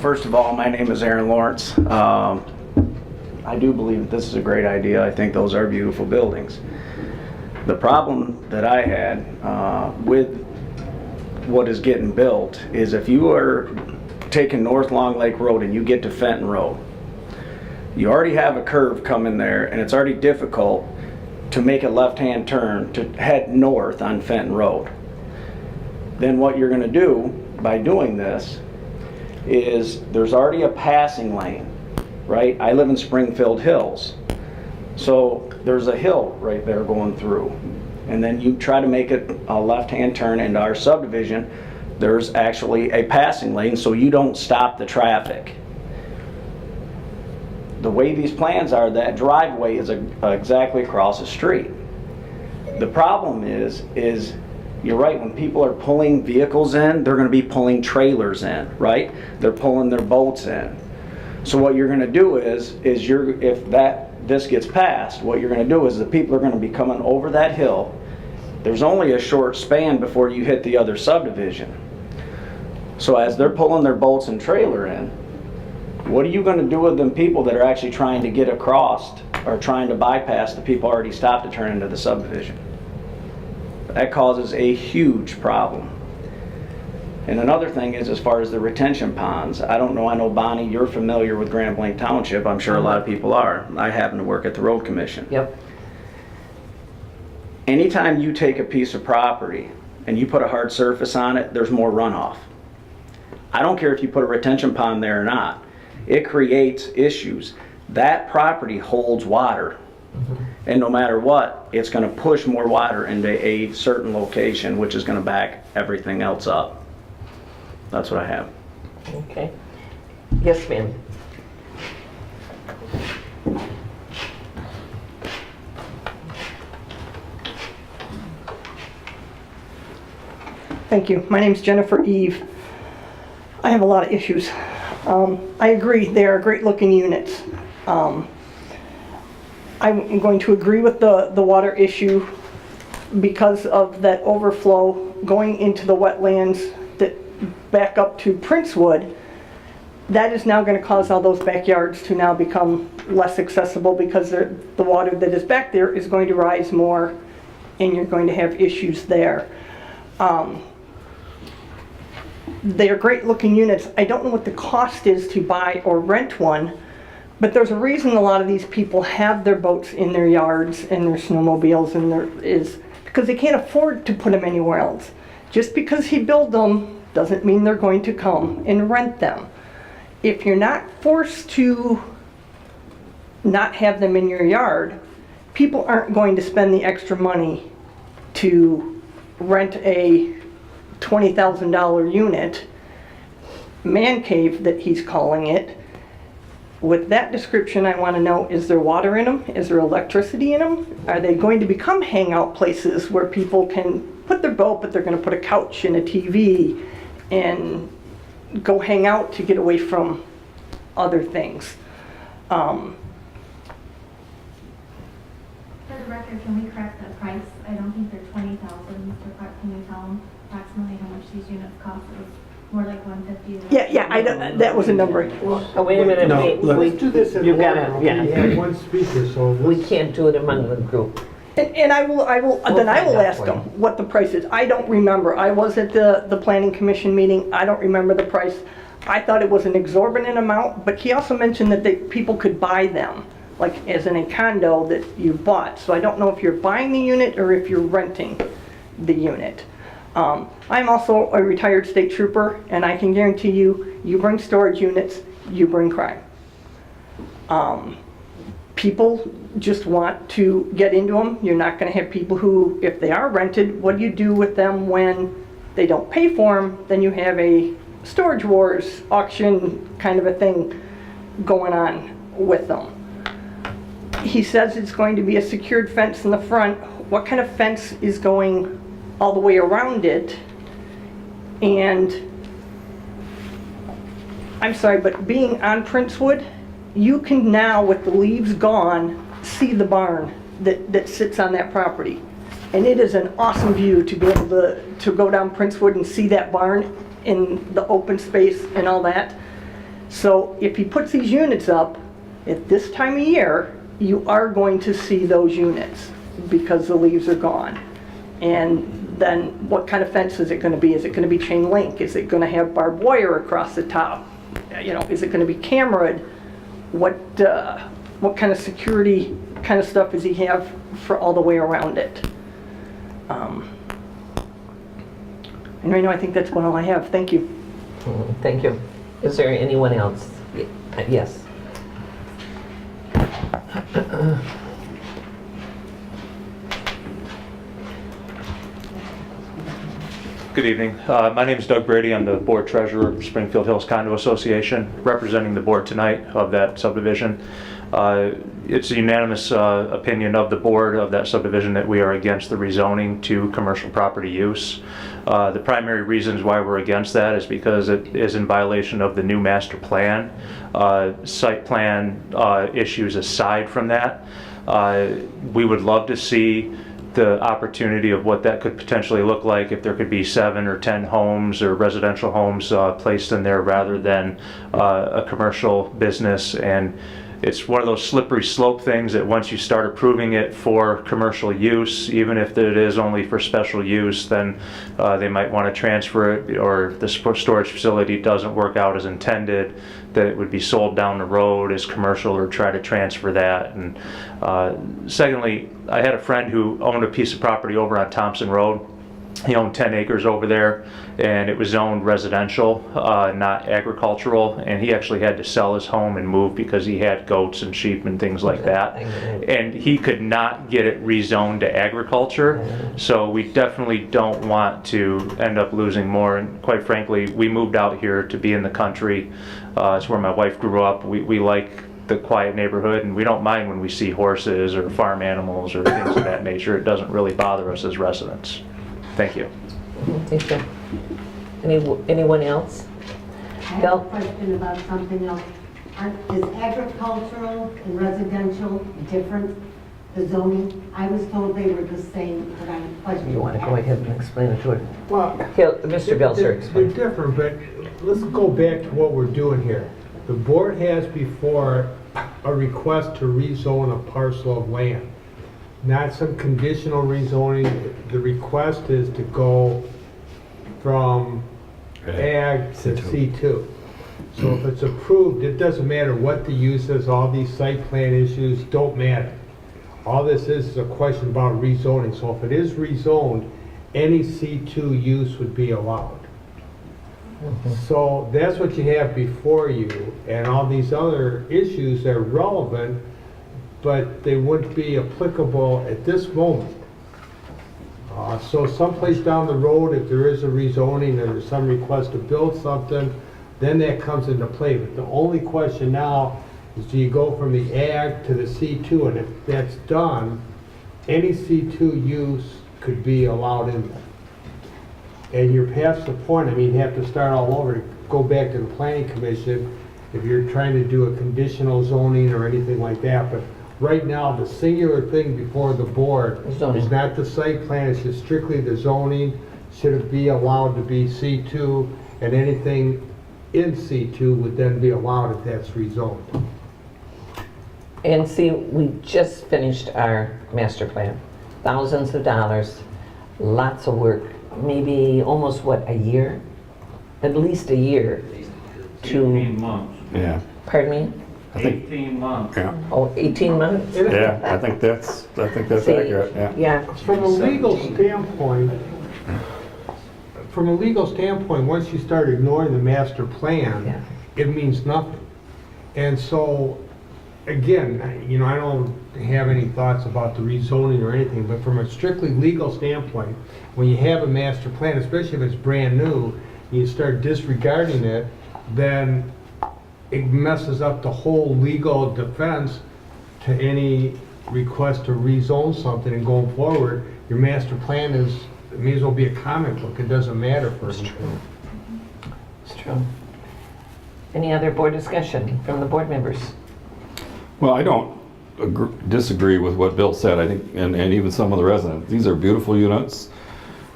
First of all, my name is Aaron Lawrence. I do believe that this is a great idea. I think those are beautiful buildings. The problem that I had with what is getting built is if you are taking North Long Lake Road and you get to Fenton Road, you already have a curve coming there, and it's already difficult to make a left-hand turn to head north on Fenton Road. Then what you're going to do by doing this is there's already a passing lane, right? I live in Springfield Hills, so there's a hill right there going through, and then you try to make it a left-hand turn into our subdivision. There's actually a passing lane, so you don't stop the traffic. The way these plans are, that driveway is exactly across the street. The problem is you're right, when people are pulling vehicles in, they're going to be pulling trailers in, right? They're pulling their boats in. So what you're going to do is if this gets passed, what you're going to do is the people are going to be coming over that hill. There's only a short span before you hit the other subdivision. So as they're pulling their boats and trailer in, what are you going to do with them people that are actually trying to get across or trying to bypass the people already stopped to turn into the subdivision? That causes a huge problem. And another thing is, as far as the retention ponds, I don't know, I know Bonnie, you're familiar with Grand Blanc Township. I'm sure a lot of people are. I happen to work at the road commission. Yep. Anytime you take a piece of property and you put a hard surface on it, there's more runoff. I don't care if you put a retention pond there or not. It creates issues. That property holds water. And no matter what, it's going to push more water into a certain location, which is going to back everything else up. That's what I have. Okay. Yes, ma'am. Thank you. My name's Jennifer Eve. I have a lot of issues. I agree, they are great-looking units. I'm going to agree with the water issue because of that overflow going into the wetlands that back up to Princewood. That is now going to cause all those backyards to now become less accessible because the water that is back there is going to rise more, and you're going to have issues there. They are great looking units. I don't know what the cost is to buy or rent one, but there's a reason a lot of these people have their boats in their yards and their snowmobiles, and is because they can't afford to put them anywhere else. Just because he built them doesn't mean they're going to come and rent them. If you're not forced to not have them in your yard, people aren't going to spend the extra money to rent a $20,000 unit, man cave that he's calling it. With that description, I want to know, is there water in them? Is there electricity in them? Are they going to become hangout places where people can put their boat, but they're going to put a couch and a TV and go hang out to get away from other things? For the record, can we correct the price? I don't think they're 20,000. Mr. Clark, can you tell them approximately how much these units cost? It was more like 150. Yeah, I don't, that was a number. Oh, wait a minute, No, let's do this in you order, gotta, okay? You yeah. have one speaker, so We can't do it among the group. And I will find out ask for them you. what the price is. I don't remember. I was at the planning commission meeting. I don't remember the price. I thought it was an exorbitant amount, but he also mentioned that people could buy them, like as in a condo that you bought. So I don't know if you're buying the unit or if you're renting the unit. I'm also a retired state trooper, and I can guarantee you, you bring storage units, you bring crime. People just want to get into them. You're not going to have people who, if they are rented, what do you do with them when they don't pay for them? Then you have a storage wars auction kind of a thing going on with them. He says it's going to be a secured fence in the front. What kind of fence is going all the way around it? And I'm sorry, but being on Princewood, you can now, with the leaves gone, see the barn that sits on that property. And it is an awesome view to be able to go down Princewood and see that barn in the open space and all that. So if he puts these units up at this time of year, you are going to see those units because the leaves are gone. And then what kind of fence is it going to be? Is it going to be chain link? Is it going to have barbed wire across the top? You know, is it going to be cameraed? What kind of security kind of stuff does he have for all the way around it? And right now I think that's about all I have. Thank you. Thank you. Is there anyone else? Yes. Good evening. My name is Doug Brady. I'm the board treasurer of Springfield Hills Condo Association, representing the board tonight of that subdivision. It's a unanimous opinion of the board of that subdivision that we are against the rezoning to commercial property use. The primary reasons why we're against that is because it is in violation of the new master plan. Site plan issues aside from that, we would love to see the opportunity of what that could potentially look like if there could be 7 or 10 homes or residential homes placed in there rather than a commercial business. And it's one of those slippery slope things that once you start approving it for commercial use, even if it is only for special use, then they might want to transfer it, or the storage facility doesn't work out as intended, that it would be sold down the road as commercial or try to transfer that. And secondly, I had a friend who owned a piece of property over on Thompson Road. He owned 10 acres over there, and it was zoned residential, not agricultural, and he actually had to sell his home and move because he had goats and sheep and things like that. And he could not get it rezoned to agriculture, so we definitely don't want to end up losing more. And quite frankly, we moved out here to be in the country. It's where my wife grew up. We like the quiet neighborhood, and we don't mind when we see horses or farm animals or things of that nature. It doesn't really bother us as residents. Thank you. don't think so. Anyone else? I have Bill? a question about something else. Is agricultural and residential different, the zoning? I was told they were the same, but I'm questioning. You want to go ahead and explain it to her? Well, Mr. Belzer, They're explain. different, but let's go back to what we're doing here. The board has before a request to rezone a parcel of land, not some conditional rezoning. The request is to go from ag to C2. So if it's approved, it doesn't matter what the use is, all these site plan issues don't matter. All this is a question about rezoning. So if it is rezoned, any C2 use would be allowed. So that's what you have before you, and all these other issues are relevant, but they wouldn't be applicable at this moment. So someplace down the road, if there is a rezoning or there's some request to build something, then that comes into play. But the only question now is, do you go from the ag to the C2? And if that's done, any C2 use could be allowed in there. And you're past the point, I mean, you have to start all over, go back to the planning commission if you're trying to do a conditional zoning or anything like that. But right now, the singular thing before the board is not the site plan, it's just strictly the zoning. Should it be allowed to be C2, and anything in C2 would then be allowed if that's rezoned. And see, we just finished our master plan. Thousands of dollars, lots of work, maybe almost what, a year? At least a year to, 18 months. Yeah. pardon me? I think, 18 months. yeah. Oh, 18 months? Yeah, I think that's See, accurate, yeah. Yeah, From a legal standpoint, once you start ignoring the master plan, Yeah. it means nothing. And so, again, I don't have any thoughts about the rezoning or anything, but from a strictly legal standpoint, when you have a master plan, especially if it's brand new, you start disregarding it, then it messes up the whole legal defense to any request to rezone something. And going forward, your master plan it may as well be a comic book. It doesn't matter for anything. it's true. Any other board discussion from the board members? Well, I don't disagree with what Bill said, I think, and even some of the residents. These are beautiful units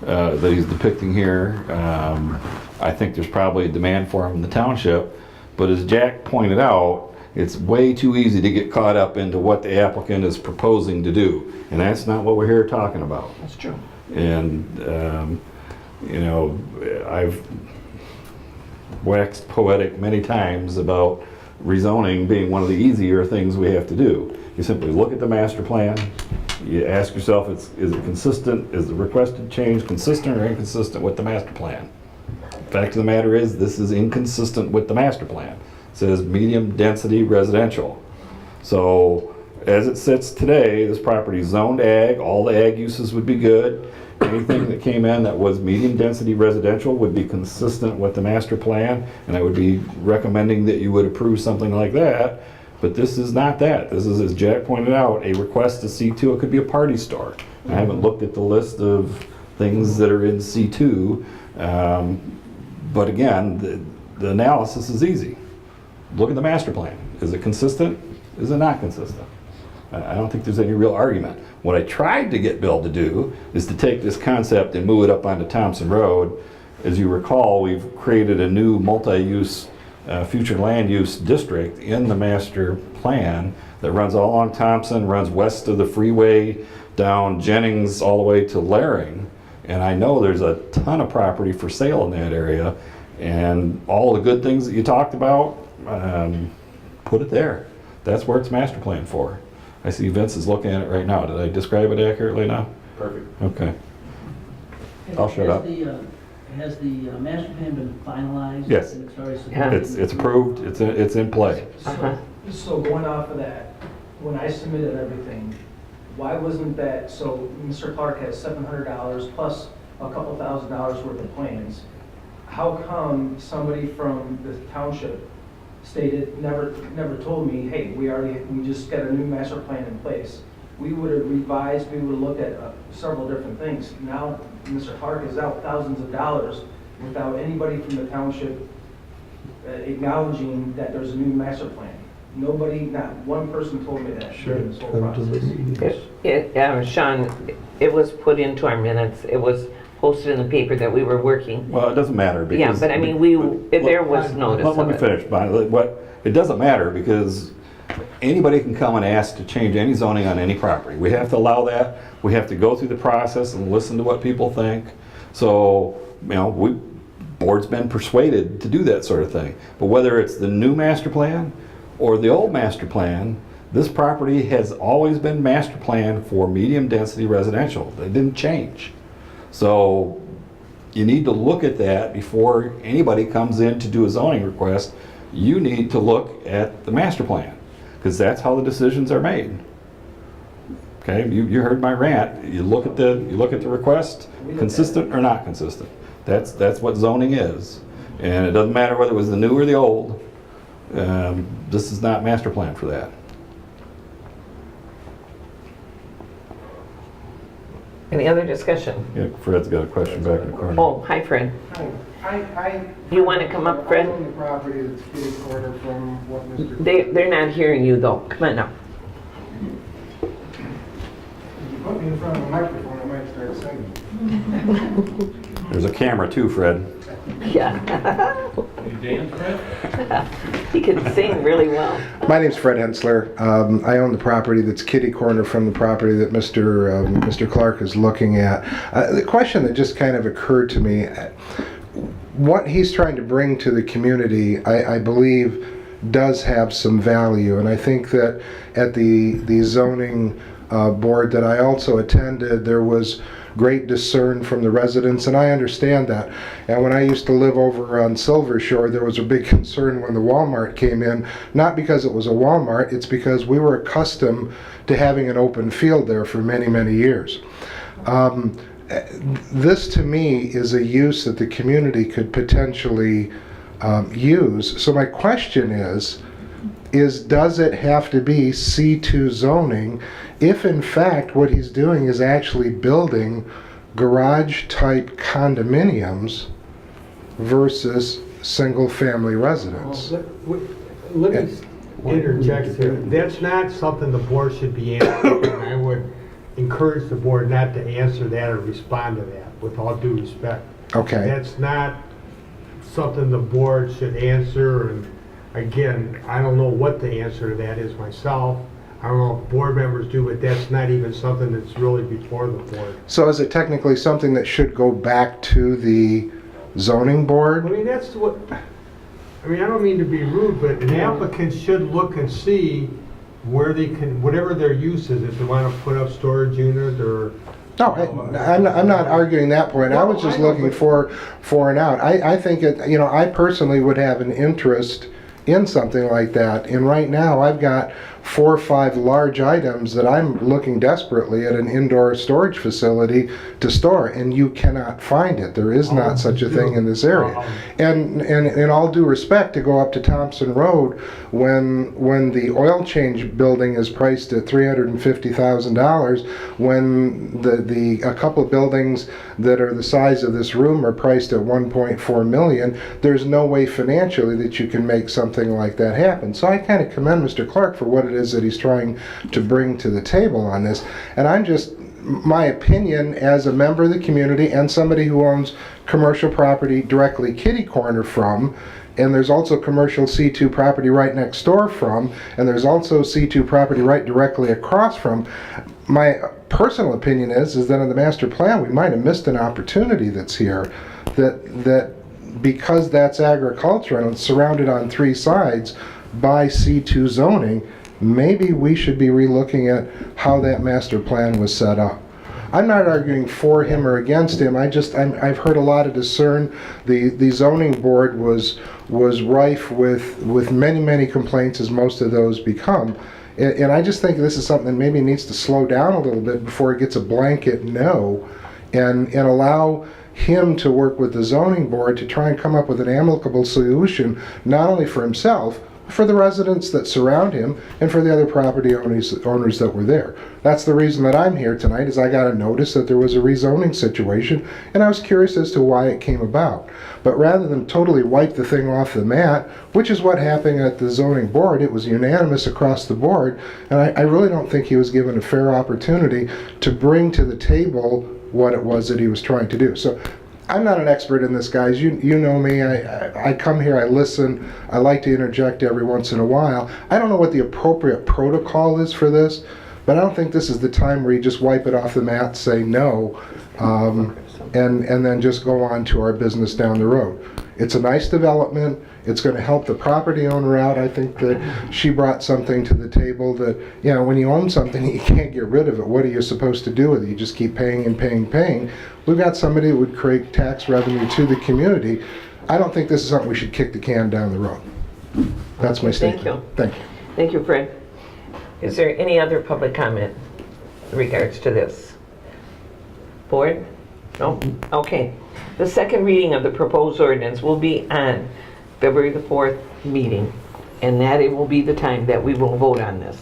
that he's depicting here. I think there's probably a demand for them in the township, but as Jack pointed out, it's way too easy to get caught up into what the applicant is proposing to do, and that's not what we're here talking about. That's true. And, I've waxed poetic many times about rezoning being one of the easier things we have to do. You simply look at the master plan, you ask yourself, is it consistent, is the requested change consistent or inconsistent with the master plan? Fact of the matter is, this is inconsistent with the master plan. It says medium density residential. So as it sits today, this property is zoned ag, all the ag uses would be good. Anything that came in that was medium density residential would be consistent with the master plan, and I would be recommending that you would approve something like that. But this is not that. This is, as Jack pointed out, a request to C2. It could be a party store. I haven't looked at the list of things that are in C2. But again, the analysis is easy. Look at the master plan. Is it consistent? Is it not consistent? I don't think there's any real argument. What I tried to get Bill to do is to take this concept and move it up onto Thompson Road. As you recall, we've created a new multi-use future land use district in the master plan that runs all along Thompson, runs west of the freeway, down Jennings all the way to Laring. And I know there's a ton of property for sale in that area, and all the good things that you talked about, put it there. That's where it's master planned for. I see Vince is looking at it right now. Did I describe it accurately now? Perfect. Okay. I'll shut up. Has the master plan been finalized? Yes. And it's already submitted? It's approved. It's in play. So going off of that, when I submitted everything, why wasn't that, so Mr. Clark has $700 plus a couple $1,000s worth of plans. How come somebody from the township stated, never told me, hey, we just got a new master plan in place. We would have revised, we would have looked at several different things. Now Mr. Clark is out thousands of dollars without anybody from the township acknowledging that there's a new master plan. Nobody, not one person told me that during this whole process. Sean, it was put into our minutes, it was posted in the paper that we were working. Well, it doesn't matter because. Yeah, but I mean, there was notice Let of me it. finish, Bonnie. It doesn't matter because anybody can come and ask to change any zoning on any property. We have to allow that. We have to go through the process and listen to what people think. So, board's been persuaded to do that sort of thing. But whether it's the new master plan or the old master plan, this property has always been master planned for medium density residential. They didn't change. So you need to look at that before anybody comes in to do a zoning request. You need to look at the master plan because that's how the decisions are made. Okay, you heard my rant. You look at the request, consistent or not consistent. That's what zoning is, and it doesn't matter whether it was the new or the old. This is not master plan for that. Any other discussion? Yeah, Fred's got a question back in the corner. Oh, hi Fred. Hi. You want to come up, Fred? I own the property that's kitty corner from what Mr. They're not hearing you though. Come on up. If you put me in front of a microphone, I might start singing. There's a camera too, Fred. Yeah. You dance, Fred? He can sing really well. My name's Fred Hensler. I own the property that's kitty corner from the property that Mr. Clark is looking at. The question that just kind of occurred to me, what he's trying to bring to the community, I believe, does have some value. And I think that at the zoning board that I also attended, there was great discern from the residents, and I understand that. And when I used to live over on Silver Shore, there was a big concern when the Walmart came in, not because it was a Walmart, it's because we were accustomed to having an open field there for many, many years. This to me is a use that the community could potentially use. So my question is does it have to be C2 zoning if in fact what he's doing is actually building garage type condominiums versus single family residence? Let me interject here. That's not something the board should be answering, and I would encourage the board not to answer that or respond to that, with all due respect. Okay. That's not something the board should answer, and again, I don't know what the answer to that is myself. I don't know if board members do, but that's not even something that's really before the board. So is it technically something that should go back to the zoning board? I mean, that's what, I mean, I don't mean to be rude, but an applicant should look and see where they can, whatever their use is, if they want to put up storage unit or... No, I'm not arguing that point. I was just looking for an out. I think I personally would have an interest in something like that. And right now I've got 4 or 5 large items that I'm looking desperately at an indoor storage facility to store, and you cannot find it. There is not such a thing in this area. And in all due respect, to go up to Thompson Road, when the oil change building is priced at $350,000, when a couple of buildings that are the size of this room are priced at $1.4 million, there's no way financially that you can make something like that happen. So I kind of commend Mr. Clark for what it is that he's trying to bring to the table on this. And I'm just, my opinion as a member of the community and somebody who owns commercial property directly kitty corner from, and there's also commercial C2 property right next door from, and there's also C2 property right directly across from. My personal opinion is that in the master plan we might have missed an opportunity that's here, that because that's agriculture and it's surrounded on 3 sides by C2 zoning, maybe we should be relooking at how that master plan was set up. I'm not arguing for him or against him. I've heard a lot of discern. The zoning board was rife with many complaints, as most of those become. And I just think this is something that maybe needs to slow down a little bit before it gets a blanket no, and allow him to work with the zoning board to try and come up with an amicable solution, not only for himself, for the residents that surround him and for the other property owners that were there. That's the reason that I'm here tonight, is I got a notice that there was a rezoning situation, and I was curious as to why it came about. But rather than totally wipe the thing off the mat, which is what happened at the zoning board, it was unanimous across the board, and I really don't think he was given a fair opportunity to bring to the table what it was that he was trying to do. So I'm not an expert in this, guys. You know me. I come here, I listen, I like to interject every once in a while. I don't know what the appropriate protocol is for this, but I don't think this is the time where you just wipe it off the mat, say no, and then just go on to our business down the road. It's a nice development. It's going to help the property owner out. I think that she brought something to the table that, you know, when you own something, you can't get rid of it. What are you supposed to do with it? You just keep paying and paying and paying. We've got somebody that would create tax revenue to the community. I don't think this is something we should kick the can down the road. That's my statement. Thank you. Thank you. Thank you, Fred. Is there any other public comment in regards to this? Board? No? Okay. The second reading of the proposed ordinance will be on February the 4th meeting, and that it will be the time that we will vote on this.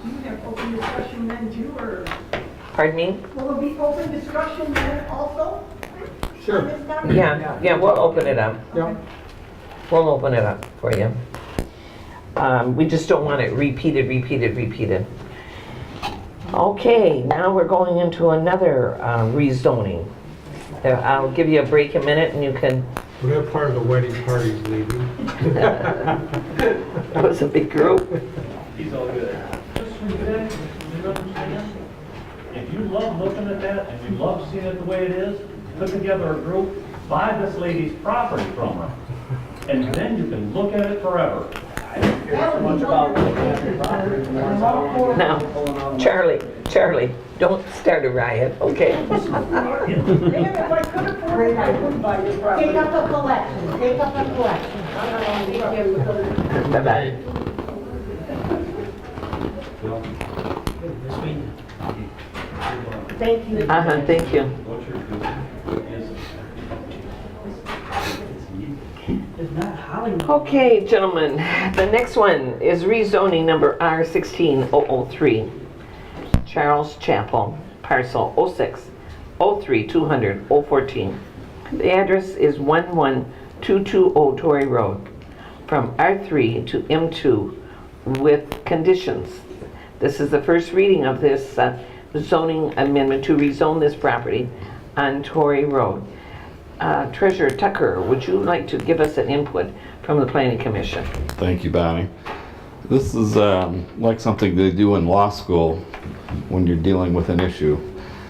You have open discussion then too, or Pardon me? will it be open discussion then also? Sure. Yeah, we'll open it up. Yeah. We'll open it up for you. We just don't want it repeated. Okay, now we're going into another rezoning. I'll give you a break a minute and you can... Well, that part of the wedding party's leaving. That was a big group. He's all good. If you love looking at that and you love seeing it the way it is, put together a group, buy this lady's property from her, and then you can look at it forever. I don't care so much about looking at your property. Now, Charlie, don't start a riot, okay? If I could afford it, I would buy your property. Take up a collection, take up a collection. Bye-bye. Thank you. Thank you. Okay, gentlemen, the next one is rezoning number R16003, Charles Chapel, parcel 06-03-200-014. The address is 11220 Torrey Road, from R3 to M2 with conditions. This is the first reading of this zoning amendment to rezone this property on Torrey Road. Treasurer Tucker, would you like to give us an input from the Planning Commission? Thank you, Bonnie. This is like something they do in law school when you're dealing with an issue.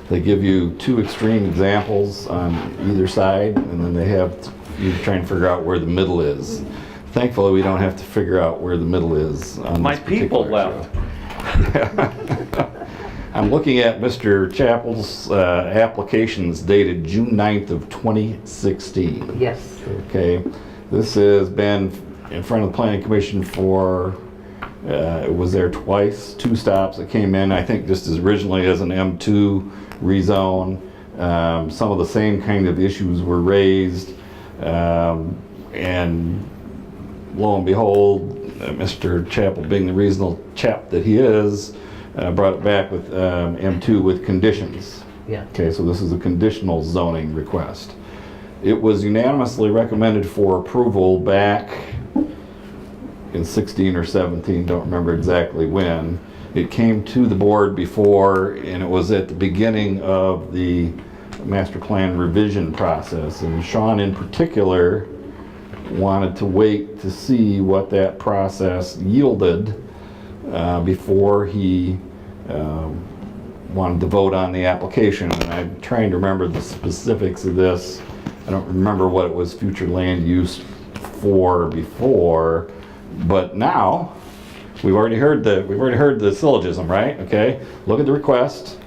They give you two extreme examples on either side, and then they have you try and figure out where the middle is. Thankfully, we don't have to figure out where the middle is on My this particular people left. issue. I'm looking at Mr. Chappell's applications dated June 9th of 2016. Yes. Okay, this has been in front of the Planning Commission for, it was there twice, 2 stops. It came in, I think, just as originally as an M2 rezone. Some of the same kind of issues were raised, and lo and behold, Mr. Chappell, being the reasonable chap that he is, brought it back with M2 with conditions. Yeah. Okay, so this is a conditional zoning request. It was unanimously recommended for approval back in 16 or 17, don't remember exactly when. It came to the board before, and it was at the beginning of the master plan revision process. And Sean in particular wanted to wait to see what that process yielded before he wanted to vote on the application. And I'm trying to remember the specifics of this. I don't remember what it was future land use for before, but now we've already heard the syllogism, right? Okay, look at the request.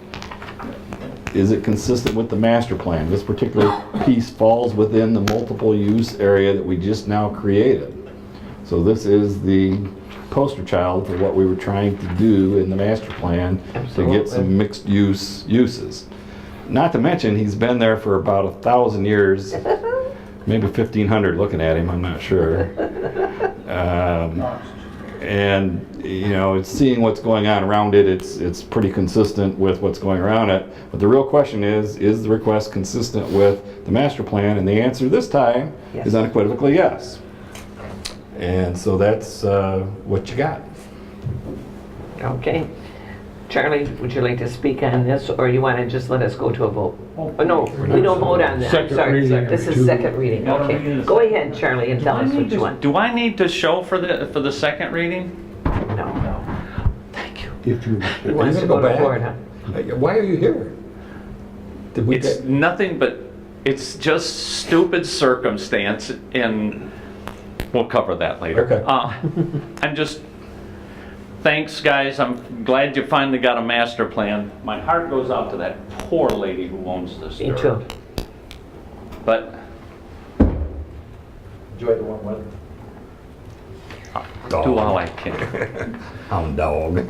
Is it consistent with the master plan? This particular piece falls within the multiple use area that we just now created. So this is the poster child for what we were trying to do in the master plan. Absolutely. To get some mixed uses. Not to mention, he's been there for about 1,000 years, maybe 1,500 looking at him, I'm not sure. And, you know, seeing what's going on around it, it's pretty consistent with what's going around it. But the real question is the request consistent with the master plan? And the answer this time is unequivocally yes. And so that's what you got. Okay. Charlie, would you like to speak on this, or you want to just let us go to a vote? Oh, no, we don't vote on that. I'm sorry. This is second reading. Okay. Go ahead, Charlie, and tell us what you want. Do I need to show for the second reading? No. Thank you. If you, He wants to go to Florida. Why are you here? It's nothing but, it's just stupid circumstance, and we'll cover that later. Okay. I'm just, thanks guys, I'm glad you finally got a master plan. My heart goes out to that poor lady who owns this Me dirt. too. But Enjoy the warm weather. do all I can. Hound dog.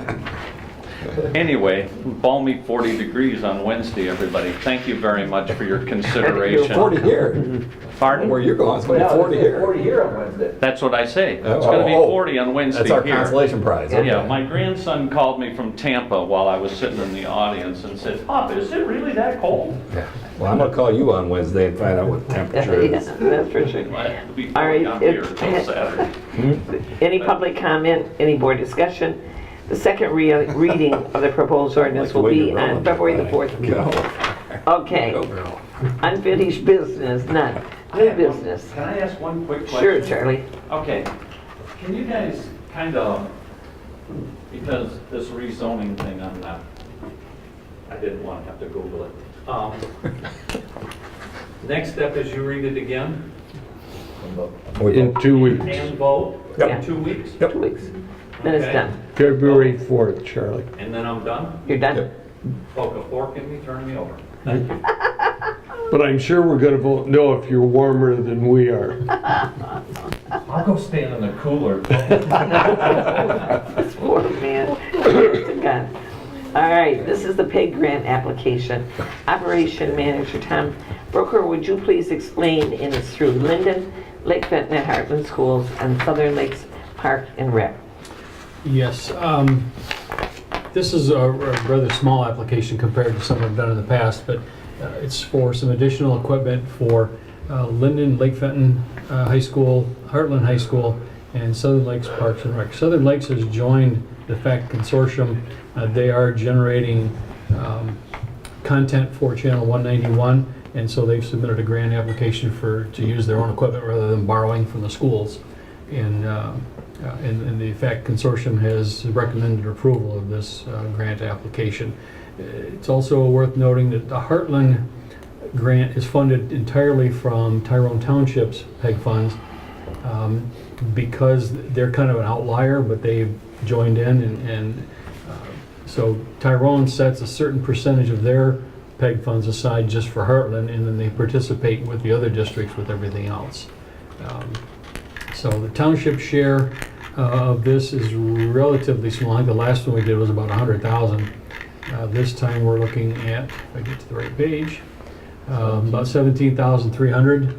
Anyway, balmy 40 degrees on Wednesday, everybody. Thank you very much for your consideration. 40 here. Pardon? Where you're going, it's going to be 40 here. 40 here on Wednesday. That's what I say. It's going to be 40 on Wednesday That's our here. consolation prize. Okay. Yeah, my grandson called me from Tampa while I was sitting in the audience and said, "Pop, is it really that cold?" Yeah. Well, I'm going to call you on Wednesday and find out what the temperature is. That's for sure. It'll be 40 All right, on here until Saturday. Any public comment, any board discussion? The second reading of the proposed ordinance will be on February the 4th. Okay. Unfinished business, none. New business. Can I ask one quick question? Sure, Charlie. Okay. Can you guys kind of, because this rezoning thing, I didn't want to have to Google it. Next step is you read it again in 2 weeks. and vote Yep. in 2 weeks? 2 weeks. Then it's Okay. done. February 4th, Charlie. And then I'm done? You're done. Poke a fork in me, turn me over. Thank you. But I'm sure we're going to vote no if you're warmer than we are. I'll go stand in the cooler. This poor man. Honest to God. All right, this is the PEG grant application. Operation Manager Tom Broker, would you please explain, and it's through Linden, Lake Fenton at Heartland Schools, and Southern Lakes Park and Rec. Yes, this is a rather small application compared to some I've done in the past, but it's for some additional equipment for Linden, Lake Fenton High School, Heartland High School, and Southern Lakes Parks and Rec. Southern Lakes has joined the FACT consortium. They are generating content for Channel 191, and so they've submitted a grant application to use their own equipment rather than borrowing from the schools. And the FACT consortium has recommended approval of this grant application. It's also worth noting that the Heartland grant is funded entirely from Tyrone Township's PEG funds because they're kind of an outlier, but they've joined in, so Tyrone sets a certain percentage of their PEG funds aside just for Heartland, and then they participate with the other districts with everything else. So the township share of this is relatively small. I think the last one we did was about 100,000. This time we're looking at, if I get to the right page, about 17,300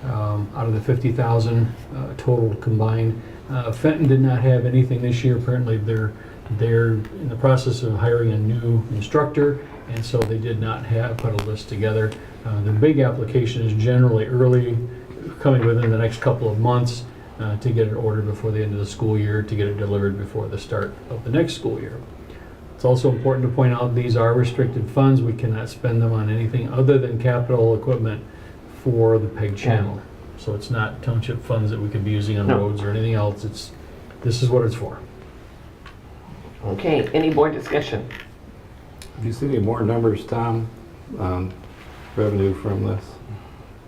out of the 50,000 total combined. Fenton did not have anything this year. Apparently they're in the process of hiring a new instructor, and so they did not put a list together. The big application is generally early, coming within the next couple of months to get it ordered before the end of the school year, to get it delivered before the start of the next school year. It's also important to point out these are restricted funds. We cannot spend them on anything other than capital equipment for the PEG channel. So it's not township funds that we could be using on roads or anything else. This is what it's for. Okay, any board discussion? Have you seen any more numbers, Tom, revenue from this?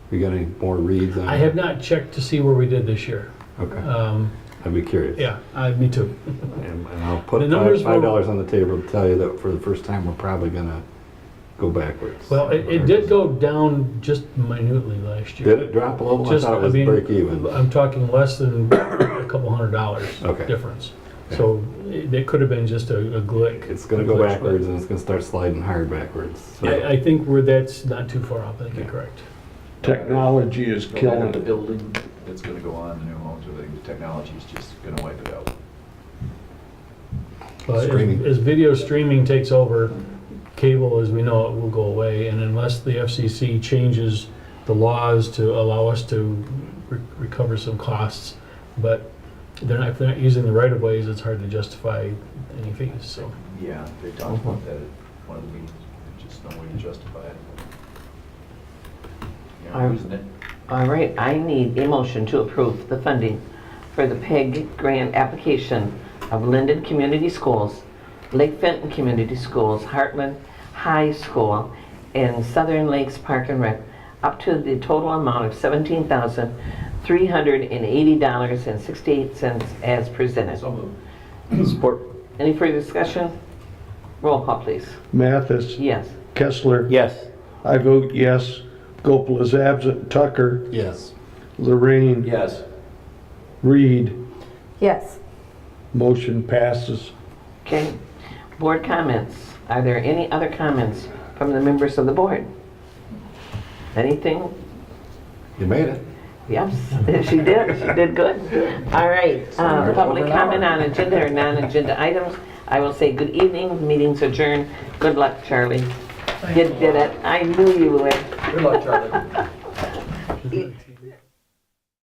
You got any more reads on it? I have not checked to see where we did this year. Okay. I'd be curious. Yeah, me too. And I'll put The numbers $5 on the table to tell you that for the first time we're probably going to go backwards. Well, it did go down just minutely last year. Did it drop a little? I thought it was break even. I'm talking less than a couple $100 difference. Okay. So it could have been just a glick. It's going to go backwards, and it's going to start sliding hard backwards. So. I think that's not too far off. I think you're correct. Technology is killing The it. building that's going to go on, the new homes, are think the technology is just going to wipe it out. But Streaming. as video streaming takes over, cable as we know it will go away, and unless the FCC changes the laws to allow us to recover some costs, but if they're not using the right of ways, it's hard to justify any fees, so. Yeah, they talked about that at one of the meetings. There's just no way to justify it. You're not using it. All right, I need a motion to approve the funding for the PEG grant application of Linden Community Schools, Lake Fenton Community Schools, Heartland High School, and Southern Lakes Park and Rec, up to the total amount of $17,380.68 as presented. Support. Any further discussion? Roll call, please. Mathis. Yes. Kessler. Yes. I vote yes. Gopal is absent. Tucker. Yes. Lorraine. Yes. Reed. Yes. Motion passes. Okay. Board comments. Are there any other comments from the members of the board? Anything? You made it. Yes, she did. She did good. All right. Public comment on agenda or non-agenda items. I will say good evening. Meeting's adjourned. Good luck, Charlie. You did it. I knew you would. Good luck, Charlie.